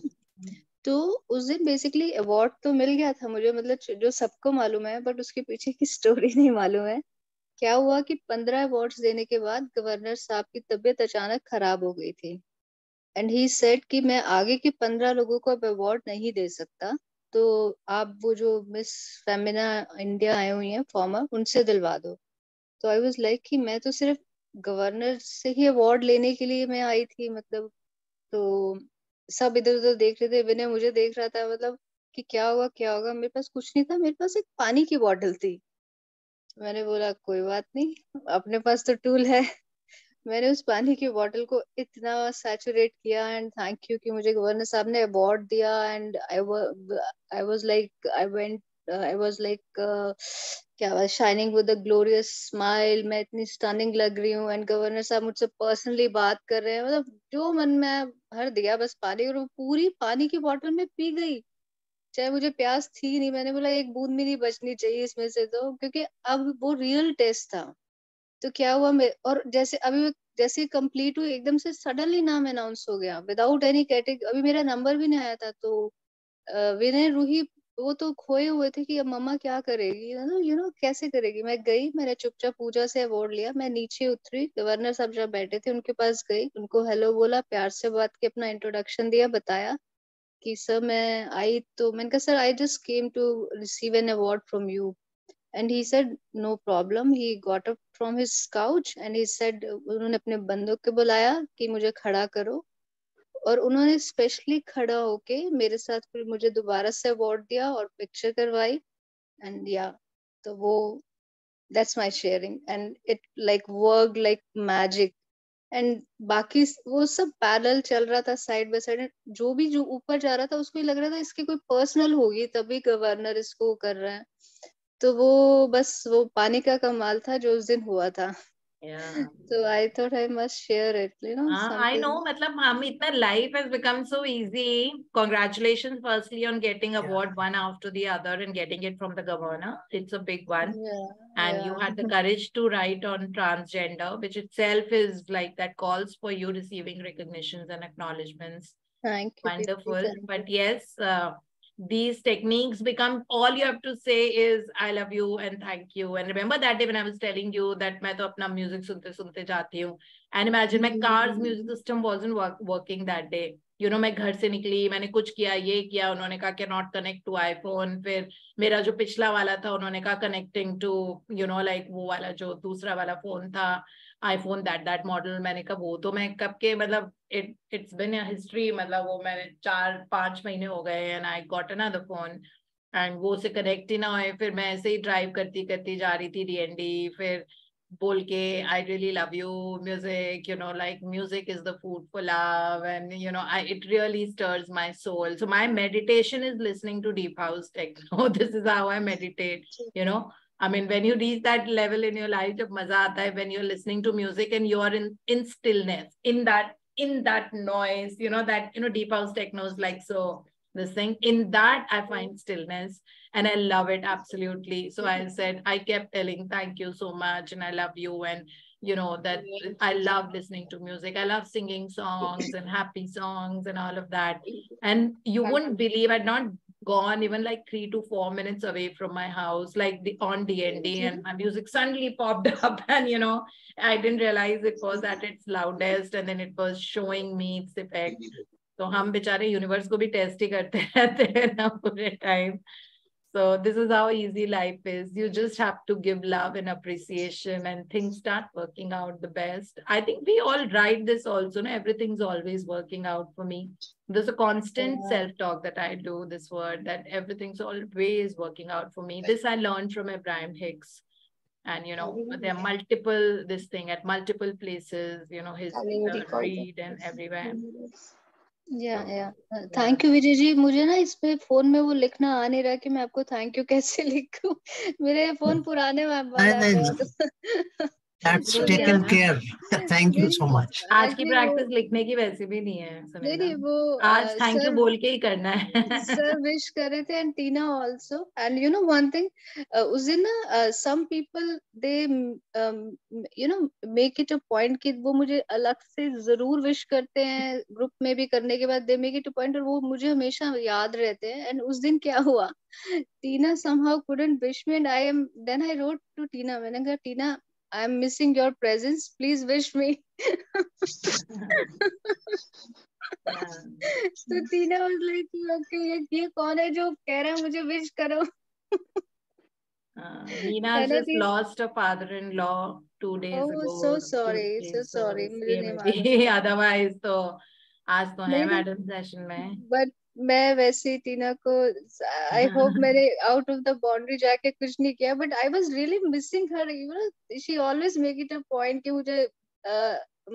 तो उस दिन बेसिकली अवार्ड तो मिल गया था मुझे, मतलब जो सबको मालूम है, बट उसके पीछे की स्टोरी नहीं मालूम है. क्या हुआ कि 15 अवार्ड्स देने के बाद गवर्नर साहब की तबीयत अचानक खराब हो गई थी. एंड ही सेड कि मैं आगे के 15 लोगों को अब अवार्ड नहीं दे सकता, तो आप वो जो मिस फेमिना इंडिया आई हुई है फॉर्मर, उनसे दिलवा दो. तो आई वाज लाइक कि मैं तो सिर्फ गवर्नर से ही अवार्ड लेने के लिए मैं आई थी, मतलब. तो सब इधर उधर देख रहे थे, विनय मुझे देख रहा था, मतलब कि क्या होगा क्या होगा. मेरे पास कुछ नहीं था, मेरे पास एक पानी की बोतल थी. मैंने बोला कोई बात नहीं, अपने पास तो टूल है. मैंने उस पानी की बोतल को इतना सैचुरेट किया एंड थैंक यू कि मुझे गवर्नर साहब ने अवार्ड दिया. एंड आई वाज लाइक क्या shining with a glorious smile. मैं इतनी स्टनिंग लग रही हूँ एंड गवर्नर साहब मुझसे पर्सनली बात कर रहे हैं, मतलब जो मन में भर दिया बस पानी, और वो पूरी पानी की बोतल में पी गई, चाहे मुझे प्यास थी नहीं. मैंने बोला एक बूंद भी नहीं बचनी चाहिए इसमें से, तो क्योंकि अब वो रियल टेस्ट था. तो क्या हुआ, और जैसे कंप्लीट हुई एकदम से सडनली नाम अनाउंस हो गया विदाउट एनी कैटेगरी. अभी मेरा नंबर भी नहीं आया था. तो विनय रूही वो तो खोए हुए थे कि अब मम्मा क्या करेगी, कैसे करेगी। मैं गई, मैंने चुपचाप पूजा से अवार्ड लिया, मैं नीचे उतरी, गवर्नर साहब जब बैठे थे उनके पास गई, उनको हेलो बोला, प्यार से बात की, अपना इंट्रोडक्शन दिया, बताया कि सर मैं आई, तो मैंने कहा sir I just came to receive an award from you. And he said no problem, he got up from his couch and he said, उन्होंने अपने बंदों को बुलाया कि मुझे खड़ा करो, और उन्होंने स्पेशली खड़ा होके मेरे साथ फिर मुझे दोबारा से अवार्ड दिया और पिक्चर करवाई। एंड या, तो वो that's my sharing and it like work like magic. And बाकी वो सब पैरेलल चल रहा था साइड बाय साइड, जो ऊपर जा रहा था उसको ही लग रहा था इसकी कोई पर्सनल होगी तभी गवर्नर इसको कर रहा है। तो वो बस वो पानी का कमाल था जो उस दिन हुआ था। Yeah. So I thought I must share it, I know, something. मतलब हम इतना life has become so easy. Congratulations firstly on getting award one after the other and getting it from the governor. It's a big one. Yeah, And you yeah. had the courage to write on transgender, which itself is like that calls for you receiving recognitions and acknowledgements. Thank you, Deepti. Wonderful. Thank you. But yes, these techniques become, all you have to say is I love you and thank you. And remember that day when I was telling you that मैं तो अपना music सुनते सुनते जाती हूँ. And imagine my car's music system wasn't working that day. You know, मैं घर से निकली, मैंने कुछ किया, ये किया, उन्होंने कहा cannot connect to iPhone. फिर मेरा जो पिछला वाला था उन्होंने कहा connecting to, you know, like वो वाला जो दूसरा वाला फोन था, iPhone that model. मैंने कहा वो तो मैं कब के, मतलब it's been a history, मतलब वो मैंने 4-5 महीने हो गए and I got another phone. And वो से connect ही ना होए, फिर मैं ऐसे ही drive करती करती जा रही थी DND, फिर बोल के I really love you music, you know, like music is the food for love, and you know, it really stirs my soul. So my meditation is listening to deep house techno. This is how I meditate, you know. I mean, when you reach that level in your life, jab maza aata hai when you're listening to music and you are in stillness, in that noise, you know, that, you know, deep house techno is like, so this thing, in that I find stillness and I love it absolutely. So I said, I kept telling thank you so much and I love you, and you know that I love listening to music, I love singing songs and happy songs and all of that. And you wouldn't believe I'd not gone even like 3 to 4 minutes away from my house, like on DND, and my music suddenly popped up, and you know, I didn't realize it was at its loudest, and then it was showing me its effect. तो हम बेचारे universe को भी test ही करते रहते हैं ना पूरे time. So this is how easy life is. You just have to give love and appreciation and things start working out the best. I think we all write this also. No? Everything's always working out for me. There's a constant self-talk that I do, this word, that everything's always working out for me. This I learned from Abraham Hicks. And, you know, there are multiple, this thing at multiple places, you know, his read and everywhere. या thank you Vijay ji. मुझे ना इसमें phone में वो लिखना आ नहीं रहा कि मैं आपको थैंक यू कैसे लिखूं. मेरे फोन पुराने वाला है बहुत. That's taken care. Thank you so much. आज की प्रैक्टिस लिखने की वैसे भी नहीं है. नहीं वो आज थैंक यू बोल के ही करना है. सर विश कर रहे थे and Tina also. And you know one thing, उस दिन ना some people they you know make it a point कि वो मुझे अलग से जरूर विश करते हैं, ग्रुप में भी करने के बाद they make it a point, और वो मुझे हमेशा याद रहते हैं. एंड उस दिन क्या हुआ, टीना somehow couldn't wish me and then I wrote to टीना. मैंने कहा टीना, I'm missing your presence. Please wish me. तो टीना was like, okay, ये कौन है जो कह रहा है मुझे wish करो. Nina just lost a father-in-law 2 days ago. So sorry, so sorry. मुझे नहीं मालूम. Otherwise तो आज तो है मैडम सेशन में. But मैं वैसे ही टीना को I hope मैंने out of the boundary जाके कुछ नहीं किया, but I was really missing her. You know, she always make it a point कि मुझे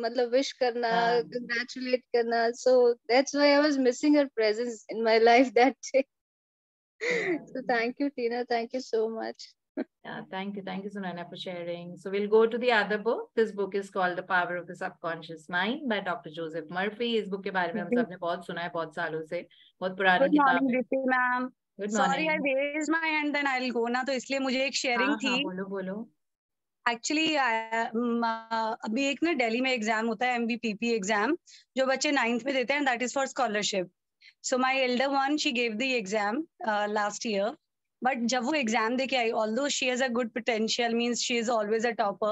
मतलब wish करना, congratulate करना. So that's why I was missing her presence in my life that day. So thank you, Tina. Thank you so much. Yeah, thank you, Sunana, for sharing. So we'll go to the other book. This book is called The Power of the Subconscious Mind by Dr. Joseph Murphy. इस book के बारे में हम सबने बहुत सुना है बहुत सालों से, बहुत पुरानी किताब है. Deepti ma'am. Good morning. Sorry, I raised my hand, then I'll go ना, तो इसलिए मुझे एक sharing थी. बोलो. Actually, अभी एक ना दिल्ली में एग्जाम होता है MVPP एग्जाम जो बच्चे 9th में देते हैं, that is for scholarship. So my elder one, she gave the exam last year. But जब वो exam दे के आई, although she has a good potential, means she is always a topper.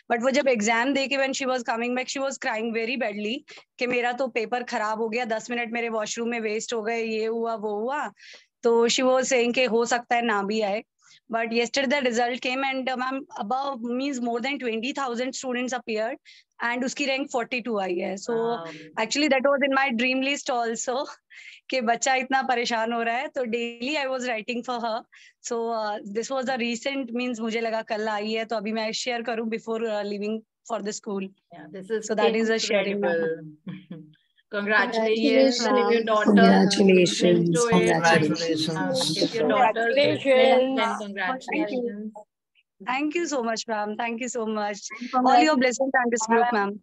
But वो जब exam दे के when she was coming back, she was crying very badly कि मेरा तो paper खराब हो गया, 10 मिनट मेरे washroom में waste हो गए, ये हुआ वो हुआ. तो she was saying कि हो सकता है ना भी आए. But yesterday the result came and ma'am, above means more than 20,000 students appeared and उसकी rank 42 आई है. So actually that was in my dream list also. कि बच्चा इतना परेशान हो रहा है, तो daily I was writing for her. So this was a recent means मुझे लगा कल आई है तो अभी मैं शेयर करूं before living for the school. So that is a sharing. Congratulations. If your daughter Congratulations. listens to it, Congratulations. if your daughter is listening, then Congratulations. congratulations. Thank you so much, ma'am. Thank you so much. All your blessings and this group, ma'am.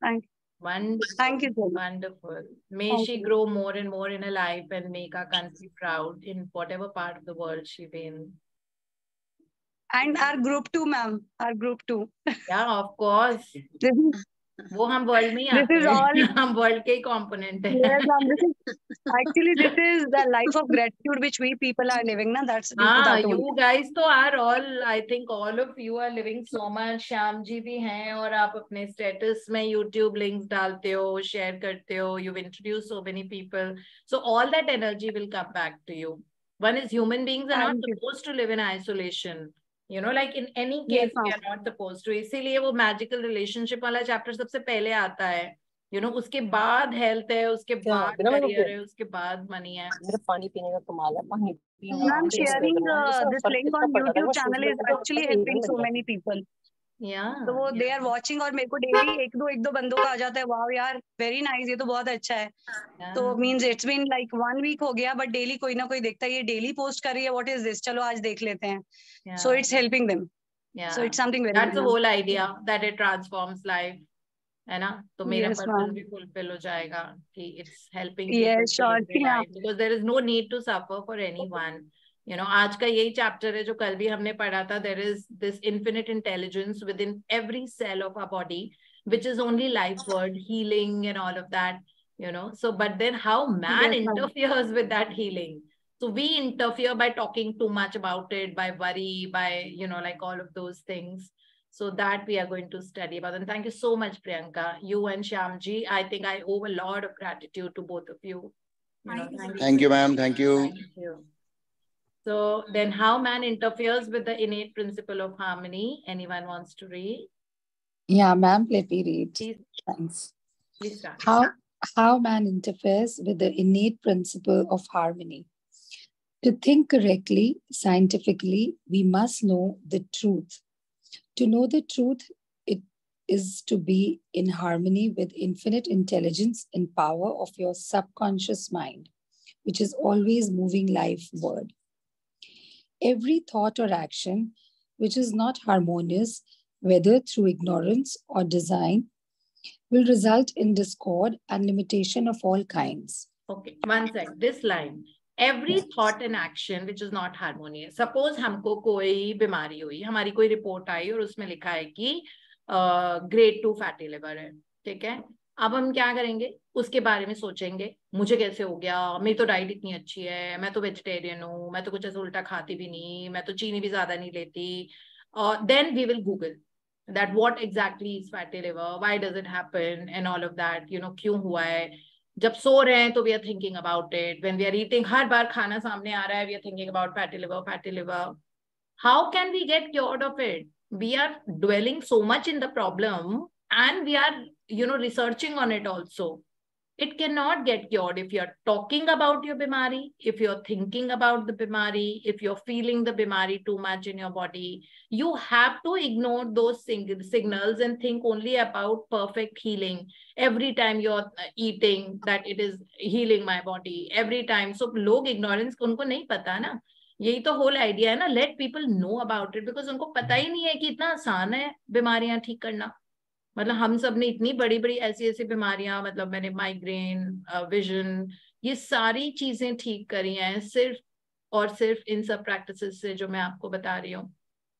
Thank you. Wonderful. Thank you so much. Wonderful. May Thank she you. grow more and more in her life and make our country proud in whatever part of the world she be in. And our group too, ma'am. Our group too. Yeah, of course. वो हम world में ही आते हैं, हम world के ही component हैं. Yes, ma'am. This is the life of gratitude which we people are living. Na, that's that you only. guys तो are all, I think all of you are living so much. Shyam ji भी हैं और आप अपने status में YouTube links डालते हो, share करते हो. You've introduced so many people, so all that energy will come back to you. One is human beings are not supposed to live in isolation. You know, like in any case, we are not supposed to. इसीलिए वो magical relationship वाला chapter सबसे पहले आता है. You know, उसके बाद health है, उसके बाद career है, उसके बाद money है. मेरा पानी पीने का कमाल है, पानी I'm sharing this link on YouTube channel is actually helping so many people. Yeah. So they are watching और मेरे को daily एक दो बंदों का आ जाता है, wow यार, very nice, ये तो बहुत अच्छा है. तो means it's been like 1 week हो गया, but daily कोई ना कोई देखता है, ये daily post कर रही है, what is this? चलो आज देख लेते हैं. So it's helping them. Yeah. So it's something very. That's the whole idea, that it transforms life. है ना? तो मेरा purpose भी fulfill हो जाएगा कि it's helping people change their life, because there is no need to suffer for anyone. You know, आज का यही chapter है जो कल भी हमने पढ़ा था. There is this infinite intelligence within every cell of our body, which is only life word, healing and all of that. You know, so but then how man interferes with that healing. So we interfere by talking too much about it, by worry, by, you know, like all of those things. So that we are going to study about. And thank you so much, Priyanka. You and Shyamji, I think I owe a lot of gratitude to both of you. Thank you, ma'am. Thank you. Thank you. So then how man interferes with the innate principle of harmony. Anyone wants to read? Yeah, ma'am, let me read. Please. Thanks. Please start. How man interferes with the innate principle of harmony. To think correctly, scientifically, we must know the truth. To know the truth, it is to be in harmony with infinite intelligence and power of your subconscious mind, which is always moving life word. Every thought or action which is not harmonious, whether through ignorance or design, will result in discord and limitation of all kinds. Okay, one sec. This line. Every thought and action which is not harmonious. Suppose हमको कोई बीमारी हुई, हमारी कोई report आई और उसमें लिखा है कि grade 2 फैटी लिवर है, ठीक है. अब हम क्या करेंगे, उसके बारे में सोचेंगे, मुझे कैसे हो गया, मेरी तो डाइट इतनी अच्छी है, मैं तो वेजिटेरियन हूँ, मैं तो कुछ ऐसा उल्टा खाती भी नहीं, मैं तो चीनी भी ज्यादा नहीं लेती. Then we will Google that what exactly is fatty liver, why does it happen and all of that, you know, क्यों हुआ है. जब सो रहे हैं तो we are thinking about it. When we are eating, हर बार खाना सामने आ रहा है, we are thinking about fatty liver, fatty liver. How can we get cured of it? We are dwelling so much in the problem and we are, you know, researching on it also. It cannot get cured if you're talking about your bimari, if you're thinking about the bimari, if you're feeling the bimari too much in your body. You have to ignore those signals and think only about perfect healing. Every time you're eating, that it is healing my body. Every time. So, log ignorance उनको नहीं पता ना. यही तो whole idea है ना. Let people know about it, because उनको पता ही नहीं है कि इतना आसान है बीमारियां ठीक करना. मतलब हम सब ने इतनी बड़ी बड़ी ऐसी ऐसी बीमारियां, मतलब मैंने माइग्रेन, विजन, ये सारी चीजें ठीक करी हैं सिर्फ और सिर्फ इन सब प्रैक्टिसेस से जो मैं आपको बता रही हूँ.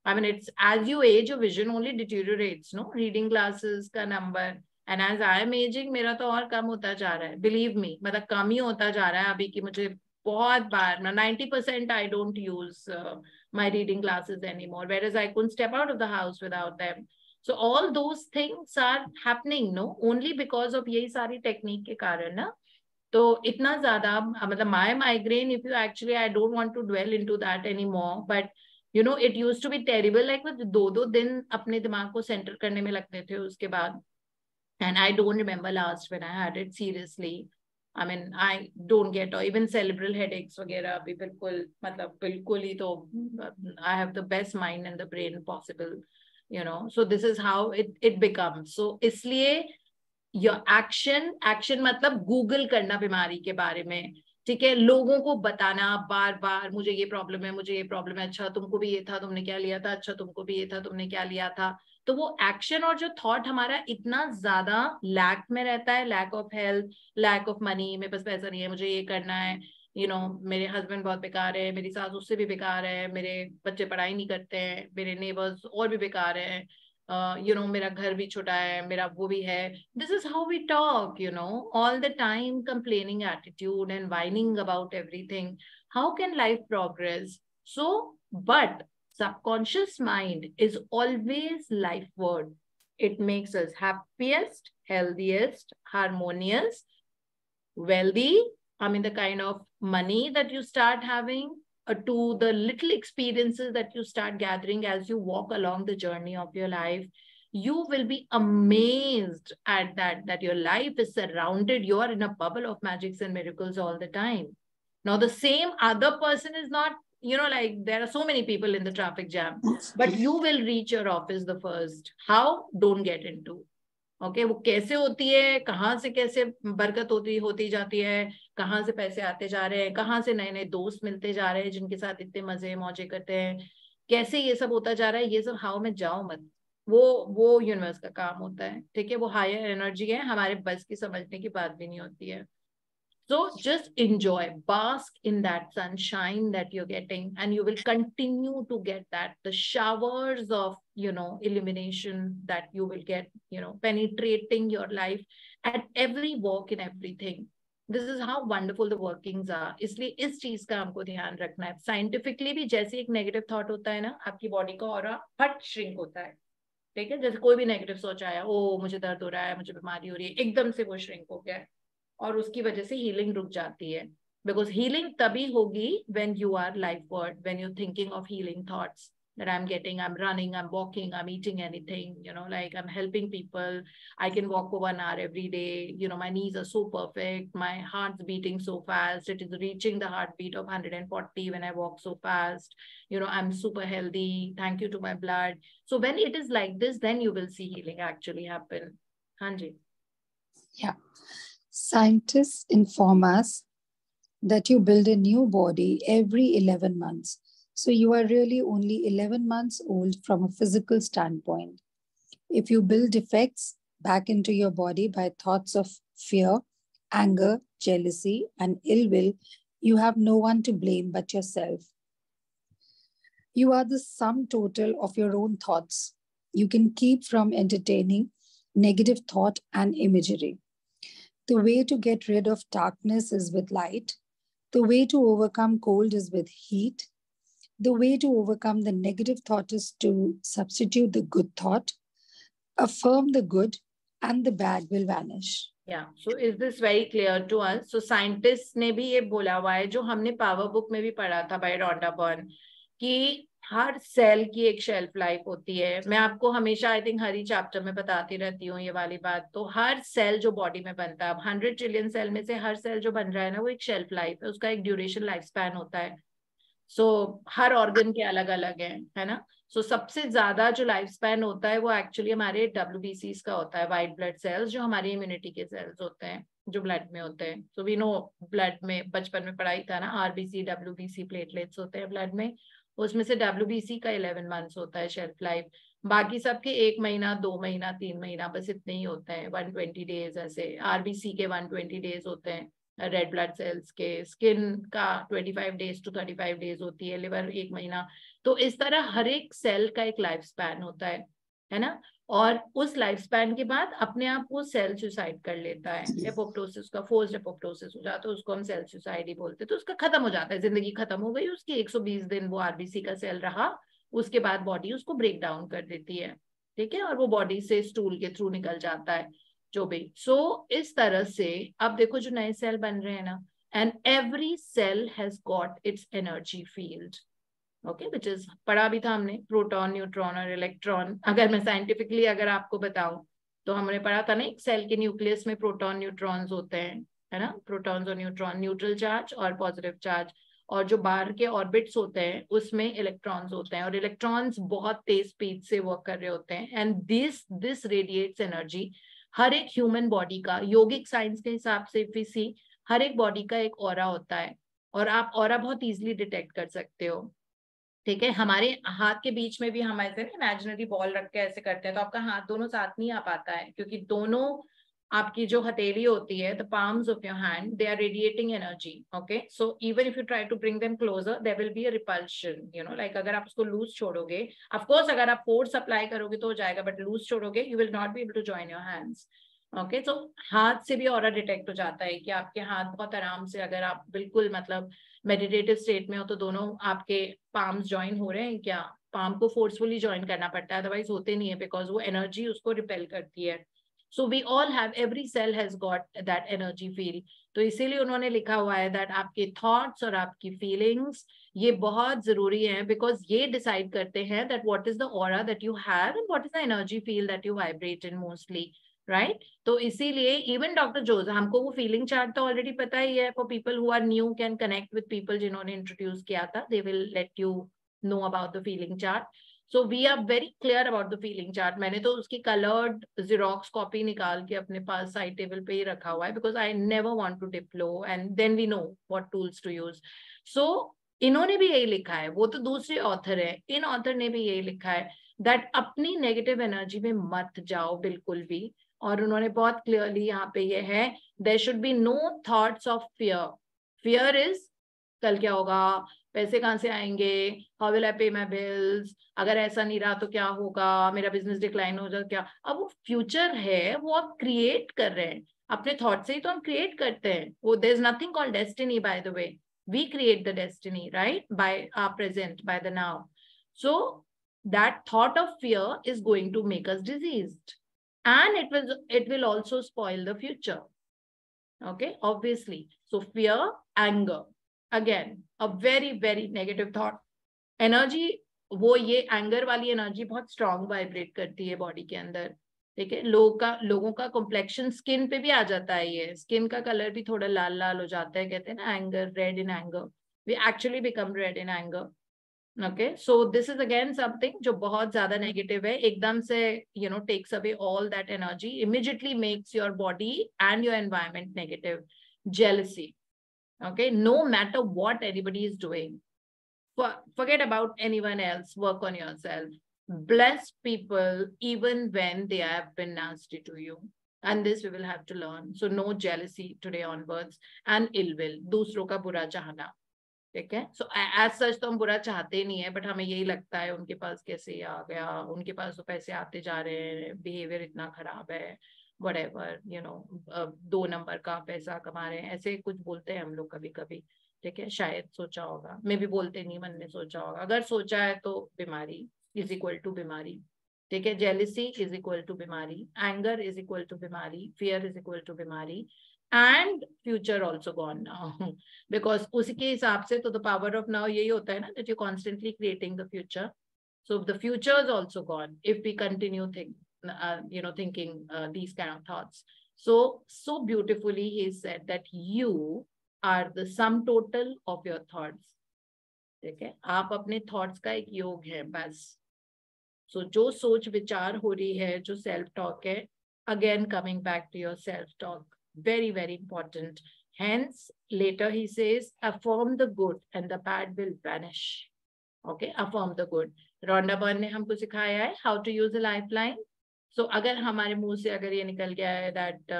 I mean, it's as you age, your vision only deteriorates, no? Reading glasses का number, and as I am aging मेरा तो और कम होता जा रहा है, बिलीव मी, मतलब कम ही होता जा रहा है अभी की मुझे बहुत बार 90% I don't use my reading glasses anymore, whereas I couldn't step out of the house without them. So all those things are happening, no, only because of यही सारी टेक्निक के कारण ना. तो इतना ज्यादा मतलब my migraine, if you actually, I don't want to dwell into that anymore, but you know it used to be terrible, like दो दिन अपने दिमाग को सेंटर करने में लगते थे उसके बाद. And I don't remember last when I had it seriously. I mean, I don't get, or even cerebral headaches वगैरह भी बिल्कुल मतलब बिल्कुल ही तो I have the best mind and the brain possible, you know. So this is how it becomes. So इसलिए your action मतलब Google करना बीमारी के बारे में, ठीक है, लोगों को बताना बार बार मुझे ये प्रॉब्लम है, मुझे ये प्रॉब्लम है, अच्छा तुमको भी ये था, तुमने क्या लिया था, अच्छा तुमको भी ये था, तुमने क्या लिया था. तो वो एक्शन और जो थॉट हमारा इतना ज्यादा लैक में रहता है, lack of health, lack of money, मेरे पास पैसा नहीं है, मुझे ये करना है, यू नो, मेरे हस्बैंड बहुत बेकार है, मेरी सास उससे भी बेकार है, मेरे बच्चे पढ़ाई नहीं करते हैं, मेरे नेबर्स और भी बेकार है, you know, मेरा घर भी छोटा है, मेरा वो भी है. This is how we talk, you know, all the time complaining attitude and whining about everything. How can life progress? So, but subconscious mind is always life word. It makes us happiest, healthiest, harmonious, wealthy. I mean, the kind of money that you start having, to the little experiences that you start gathering as you walk along the journey of your life, you will be amazed at that your life is surrounded, you are in a bubble of magics and miracles all the time. Now the same other person is not, you know, like there are so many people in the traffic jam, but you will reach your office the first. How? Don't get into. Okay, वो कैसे होती है, कहाँ से कैसे बरकत होती जाती है, कहाँ से पैसे आते जा रहे हैं, कहाँ से नए नए दोस्त मिलते जा रहे हैं जिनके साथ इतने मजे मौजे करते हैं, कैसे ये सब होता जा रहा है, ये सब हाउ में जाओ मत. वो यूनिवर्स का काम होता है, ठीक है, वो हायर एनर्जी है, हमारे बस की समझने की बात भी नहीं होती है. So just enjoy, bask in that sunshine that you're getting, and you will continue to get that. The showers of, you know, illumination that you will get, you know, penetrating your life at every walk in everything. This is how wonderful the workings are. इसलिए इस चीज का हमको ध्यान रखना है. Scientifically भी जैसे एक negative thought होता है ना, आपकी body का aura फट shrink होता है, ठीक है, जैसे कोई भी नेगेटिव सोच आया, ओ मुझे दर्द हो रहा है, मुझे बीमारी हो रही है, एकदम से वो श्रिंक हो गया है, और उसकी वजह से हीलिंग रुक जाती है. बिकॉज हीलिंग तभी होगी when you our life word, when you thinking of healing thoughts that I'm getting, I'm running, I'm walking, I'm eating anything, you know, like I'm helping people. I can walk for 1 hour every day. You know, my knees are so perfect. My heart's beating so fast. It is reaching the heartbeat of 140 when I walk so fast. You know, I'm super healthy. Thank you to my blood. So when it is like this, then you will see healing actually happen. Hanji. Yeah. Scientists inform us that you build a new body every 11 months. So you are really only 11 months old from a physical standpoint. If you build defects back into your body by thoughts of fear, anger, jealousy, and ill will, you have no one to blame but yourself. You are the sum total of your own thoughts. You can keep from entertaining negative thought and imagery. The way to get rid of darkness is with light. The way to overcome cold is with heat. The way to overcome the negative thought is to substitute the good thought. Affirm the good and the bad will vanish. Yeah. So is this very clear to us? So scientists ने भी ये बोला हुआ है, जो हमने power book में भी पढ़ा था by Rhonda Byrne, कि हर सेल की एक शेल्फ लाइफ होती है. मैं आपको हमेशा I think her he chapter में बताती रहती हूँ ये वाली बात. तो हर सेल जो बॉडी में बनता है, अब 100 ट्रिलियन सेल में से हर सेल जो बन रहा है ना, वो एक शेल्फ लाइफ है, उसका एक ड्यूरेशन लाइफ स्पैन होता है. सो हर ऑर्गन के अलग अलग है ना. सो सबसे ज्यादा जो लाइफ स्पैन होता है वो एक्चुअली हमारे WBCs का होता है, व्हाइट ब्लड सेल्स, जो हमारी इम्यूनिटी के सेल्स होते हैं, जो ब्लड में होते हैं. सो वी नो, ब्लड में बचपन में पढ़ाई था ना, RBC WBC प्लेटलेट्स होते हैं ब्लड में. उसमें से WBC का 11 मंथ्स होता है शेल्फ लाइफ. बाकी सबके 1 महीना, 2 महीना, 3 महीना, बस इतने ही होते हैं. 120 डेज ऐसे. RBC के 120 डेज होते हैं, रेड ब्लड सेल्स के. स्किन का 25 डेज टू 35 डेज होती है. लिवर 1 महीना. तो इस तरह हर एक सेल का एक लाइफ स्पैन होता है है ना, और उस लाइफ स्पैन के बाद अपने आप वो सेल सुसाइड कर लेता है, एपोप्टोसिस का फोर्स्ड एपोप्टोसिस हो जाता है, उसको हम सेल सुसाइड ही बोलते हैं। तो उसका खत्म हो जाता है, जिंदगी खत्म हो गई उसकी, 120 दिन वो आरबीसी का सेल रहा, उसके बाद बॉडी उसको ब्रेक डाउन कर देती है, ठीक है, और वो बॉडी से स्टूल के थ्रू निकल जाता है जो भी। सो इस तरह से अब देखो जो नए सेल बन रहे हैं ना, and every cell has got its energy field, okay, which is पढ़ा भी था हमने, प्रोटॉन, न्यूट्रॉन और इलेक्ट्रॉन। अगर मैं साइंटिफिकली अगर आपको बताऊं तो हमने पढ़ा था ना, एक सेल के न्यूक्लियस में प्रोटॉन न्यूट्रॉन्स होते हैं, है ना, प्रोटॉन्स और न्यूट्रॉन, न्यूट्रल चार्ज और पॉजिटिव चार्ज, और जो बाहर के ऑर्बिट्स होते हैं उसमें इलेक्ट्रॉन्स होते हैं, और इलेक्ट्रॉन्स बहुत तेज स्पीड से वर्क कर रहे होते हैं, एंड दिस रेडिएट्स एनर्जी। हर एक ह्यूमन बॉडी का, योगिक साइंस के हिसाब से इफ सी, हर एक बॉडी का एक ऑरा होता है, और आप ऑरा बहुत इजीली डिटेक्ट कर सकते हो, ठीक है। हमारे हाथ के बीच में भी हम ऐसे इमेजिनरी बॉल रख के ऐसे करते हैं, तो आपका हाथ दोनों साथ नहीं आ पाता है, क्योंकि दोनों आपकी जो हथेली होती है, the palms of your hand, they are radiating energy, okay, so even if you try to bring them closer there will be a repulsion, you know, like अगर आप उसको लूज छोड़ोगे, of course अगर आप फोर्स अप्लाई करोगे तो हो जाएगा, बट लूज छोड़ोगे you will not be able to join your hands, okay. तो हाथ से भी ऑरा डिटेक्ट हो जाता है कि आपके हाथ बहुत आराम से, अगर आप बिल्कुल मतलब मेडिटेटिव स्टेट में हो तो दोनों आपके पाम्स ज्वाइन हो रहे हैं क्या, पाम को फोर्सफुली ज्वाइन करना पड़ता है, अदरवाइज होते नहीं है, बिकॉज वो एनर्जी उसको रिपेल करती है। So we all have, every cell has got that energy field. तो इसीलिए उन्होंने लिखा हुआ है दैट आपके थॉट्स और आपकी फीलिंग्स ये बहुत जरूरी है, बिकॉज ये डिसाइड करते हैं that what is the aura that you have and what is the energy field that you vibrate in mostly, right. तो इसीलिए इवन डॉक्टर जोज, हमको वो फीलिंग चार्ट तो ऑलरेडी पता ही है, for people who are new can connect with people जिन्होंने introduce किया था, they will let you know about the feeling chart. So we are very clear about the feeling chart. मैंने तो उसकी कलर्ड जेरोक्स कॉपी निकाल के अपने पास side table पे ही रखा हुआ है, because I never want to deploy and then we know what tools to use. So इन्होंने भी यही लिखा है, वो तो दूसरे ऑथर है, इन ऑथर ने भी यही लिखा है दैट अपनी नेगेटिव एनर्जी में मत जाओ बिल्कुल भी, और उन्होंने बहुत क्लियरली यहाँ पे ये है, there should be no thoughts of fear. Fear is कल क्या होगा, पैसे कहाँ से आएंगे, हाउ विल आई पे माई बिल्स, अगर ऐसा नहीं रहा तो क्या होगा, मेरा बिजनेस डिक्लाइन हो जाए क्या। अब वो फ्यूचर है, वो आप क्रिएट कर रहे हैं अपने थॉट से ही, तो हम क्रिएट करते हैं वो। There is nothing called destiny, by the way, we create the destiny, right, by our present, by the now. So that thought of fear is going to make us diseased, and it will also spoil the future, okay, obviously. So fear, anger, again a very very negative thought energy, वो ये anger वाली energy बहुत strong vibrate करती है body के अंदर, ठीक है। लोगों का कॉम्प्लेक्शन स्किन पे भी आ जाता है, ये स्किन का कलर भी थोड़ा लाल लाल हो जाता है, कहते हैं ना anger, red in anger, we actually become red in anger, okay, so this is again something जो बहुत ज्यादा नेगेटिव है, एकदम से you know takes away all that energy, immediately makes your body and your environment negative. Jealousy, okay, no matter what anybody is doing, forget about anyone else, work on yourself, bless people even when they have been nasty to you, and this we will have to learn. So no jealousy today onwards, and ill will, दूसरों का बुरा चाहना, ठीक है। So as such तो हम बुरा चाहते ही नहीं है, बट हमें यही लगता है उनके पास कैसे आ गया, उनके पास तो पैसे आते जा रहे हैं, बिहेवियर इतना खराब है, व्हाटएवर, यू नो, 2 नंबर का पैसा कमा रहे हैं, ऐसे कुछ बोलते हैं हम लोग कभी कभी, ठीक है। शायद सोचा होगा, मैं भी बोलते नहीं, मन में सोचा होगा, अगर सोचा है तो बीमारी इज इक्वल टू बीमारी, ठीक है। जेलिसी इज इक्वल टू बीमारी, एंगर इज इक्वल टू बीमारी, फियर इज इक्वल टू बीमारी, and future also gone now because उसके हिसाब से तो the power of now यही होता है ना, that you're constantly creating the future, so the future is also gone if we continue thinking these kind of thoughts. So beautifully he said that you are the sum total of your thoughts, ठीक है, आप अपने thoughts का एक योग है बस। so जो सोच विचार हो रही है, जो self talk है, again coming back to your self talk, very very important. Hence later he says affirm the good and the bad will vanish, okay, affirm the good. Rhonda Byrne ने हमको सिखाया है how to use a lifeline. So अगर हमारे मुंह से अगर ये निकल गया है that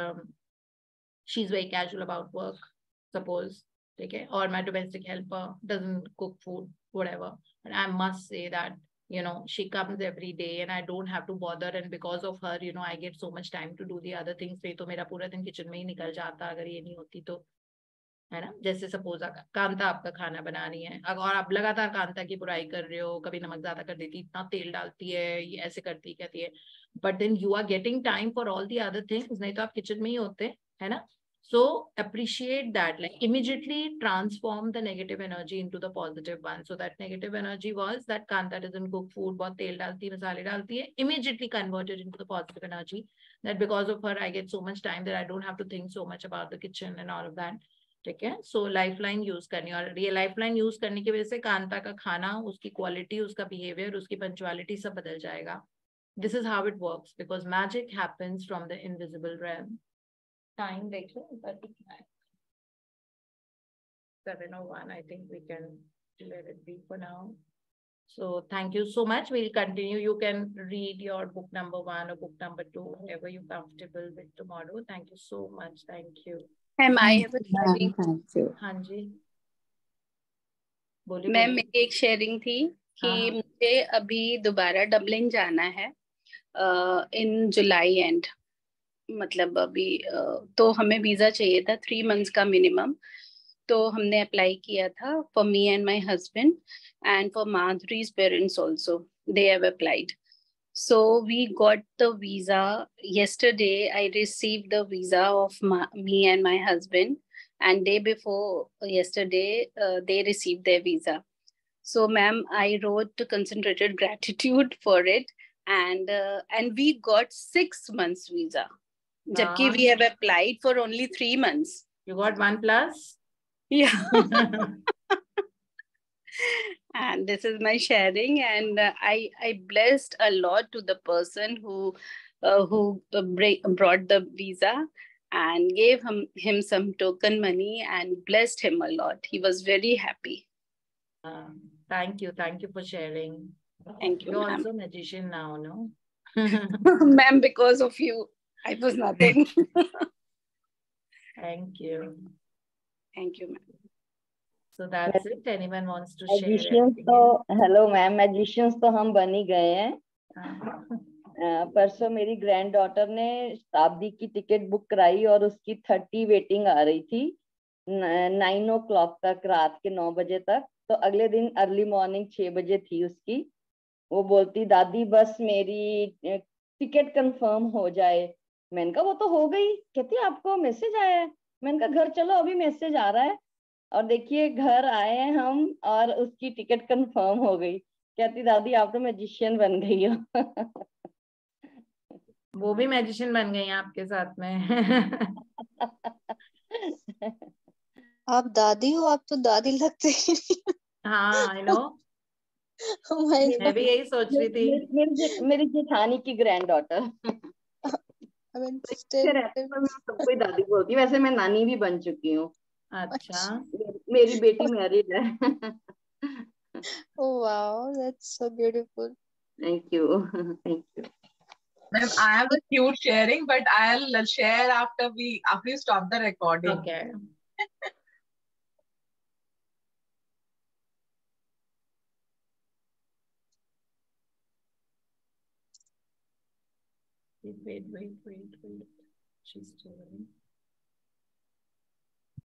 she's very casual about work, suppose, ठीक है, or my domestic helper doesn't cook food, whatever, but I must say that she comes every day and I don't have to bother, and because of her, I get so much time to do the other things. नहीं तो मेरा पूरा दिन kitchen में ही निकल जाता अगर ये नहीं होती तो, है ना. जैसे सपोज कांता आपका खाना बना रही है और आप लगातार कांता की बुराई कर रहे हो, कभी नमक ज्यादा कर देती, इतना तेल डालती है, ये ऐसे करती कहती है, but then you are getting time for all the other things. नहीं तो आप किचन में ही होते, है ना. So appreciate that, like immediately transform the negative energy into the positive one. So that negative energy was that Kanta doesn't cook food, बहुत तेल डालती है, मसाले डालती है, immediately converted into the positive energy that because of her I get so much time that I don't have to think so much about the kitchen and all of that. ठीक है. So lifeline use करनी, और ये lifeline use करने की वजह से कांता का खाना, उसकी क्वालिटी, उसका बिहेवियर, उसकी पंचुअलिटी सब बदल जाएगा. This is how it works because magic happens from the invisible realm. Time देखो, 7:01. I think we can let it be for now. So thank you so much. We'll continue. You can read your book number 1 or book number 2, whatever you're comfortable with tomorrow. Thank you so much. Thank you. Ma'am I have a sharing. Thank you. हाँ जी बोलिए. Ma'am मेरी एक sharing थी कि मुझे अभी दोबारा Dublin जाना है इन जुलाई एंड, मतलब अभी तो हमें वीजा चाहिए था 3 months का मिनिमम. तो हमने अप्लाई किया था for me and my husband and for Madhuri's parents also, they have applied. So we got the visa yesterday. I received the visa of me and my husband, and day before yesterday they received their visa. So ma'am, I wrote concentrated gratitude for it, and we got 6 months visa. Jabki we have applied for only 3 months. You got 1+? Yeah. And this is my sharing, and I blessed a lot to the person who brought the visa and gave him some token money and blessed him a lot. He was very happy. Thank you for sharing. Thank you. You're also a magician now, no? Ma'am, because of you I was nothing. Thank you. Thank you, ma'am. So that's it. Anyone wants to share? Magicians तो hello ma'am, magicians तो हम बन ही गए हैं. परसों मेरी grand daughter ने शताब्दी की टिकट बुक कराई और उसकी 30 वेटिंग आ रही थी 9 o'clock तक, रात के 9 बजे तक. तो अगले दिन अर्ली मॉर्निंग 6 बजे थी उसकी. वो बोलती दादी बस मेरी टिकट कंफर्म हो जाए. मैंने कहा वो तो हो गई. कहती आपको मैसेज आया है. मैंने कहा घर चलो अभी मैसेज आ रहा है. और देखिए घर आए हैं हम और उसकी टिकट कंफर्म हो गई. कहती दादी आप तो मैजिशियन बन गई हो. वो भी मैजिशियन बन गई हैं आपके साथ में. आप दादी हो, आप तो दादी लगते ही नहीं. हाँ आई नो. मैं भी यही सोच रही थी. मेरी जेठानी की ग्रैंड डॉटर. सबको ही दादी बोलती. वैसे मैं नानी भी बन चुकी हूँ. अच्छा. मेरी बेटी मैरिड है. Oh wow, that's so beautiful. Thank you. Thank you. Ma'am, I have a cute sharing, but I'll share after we stop the recording. Okay. Wait. She's still waiting.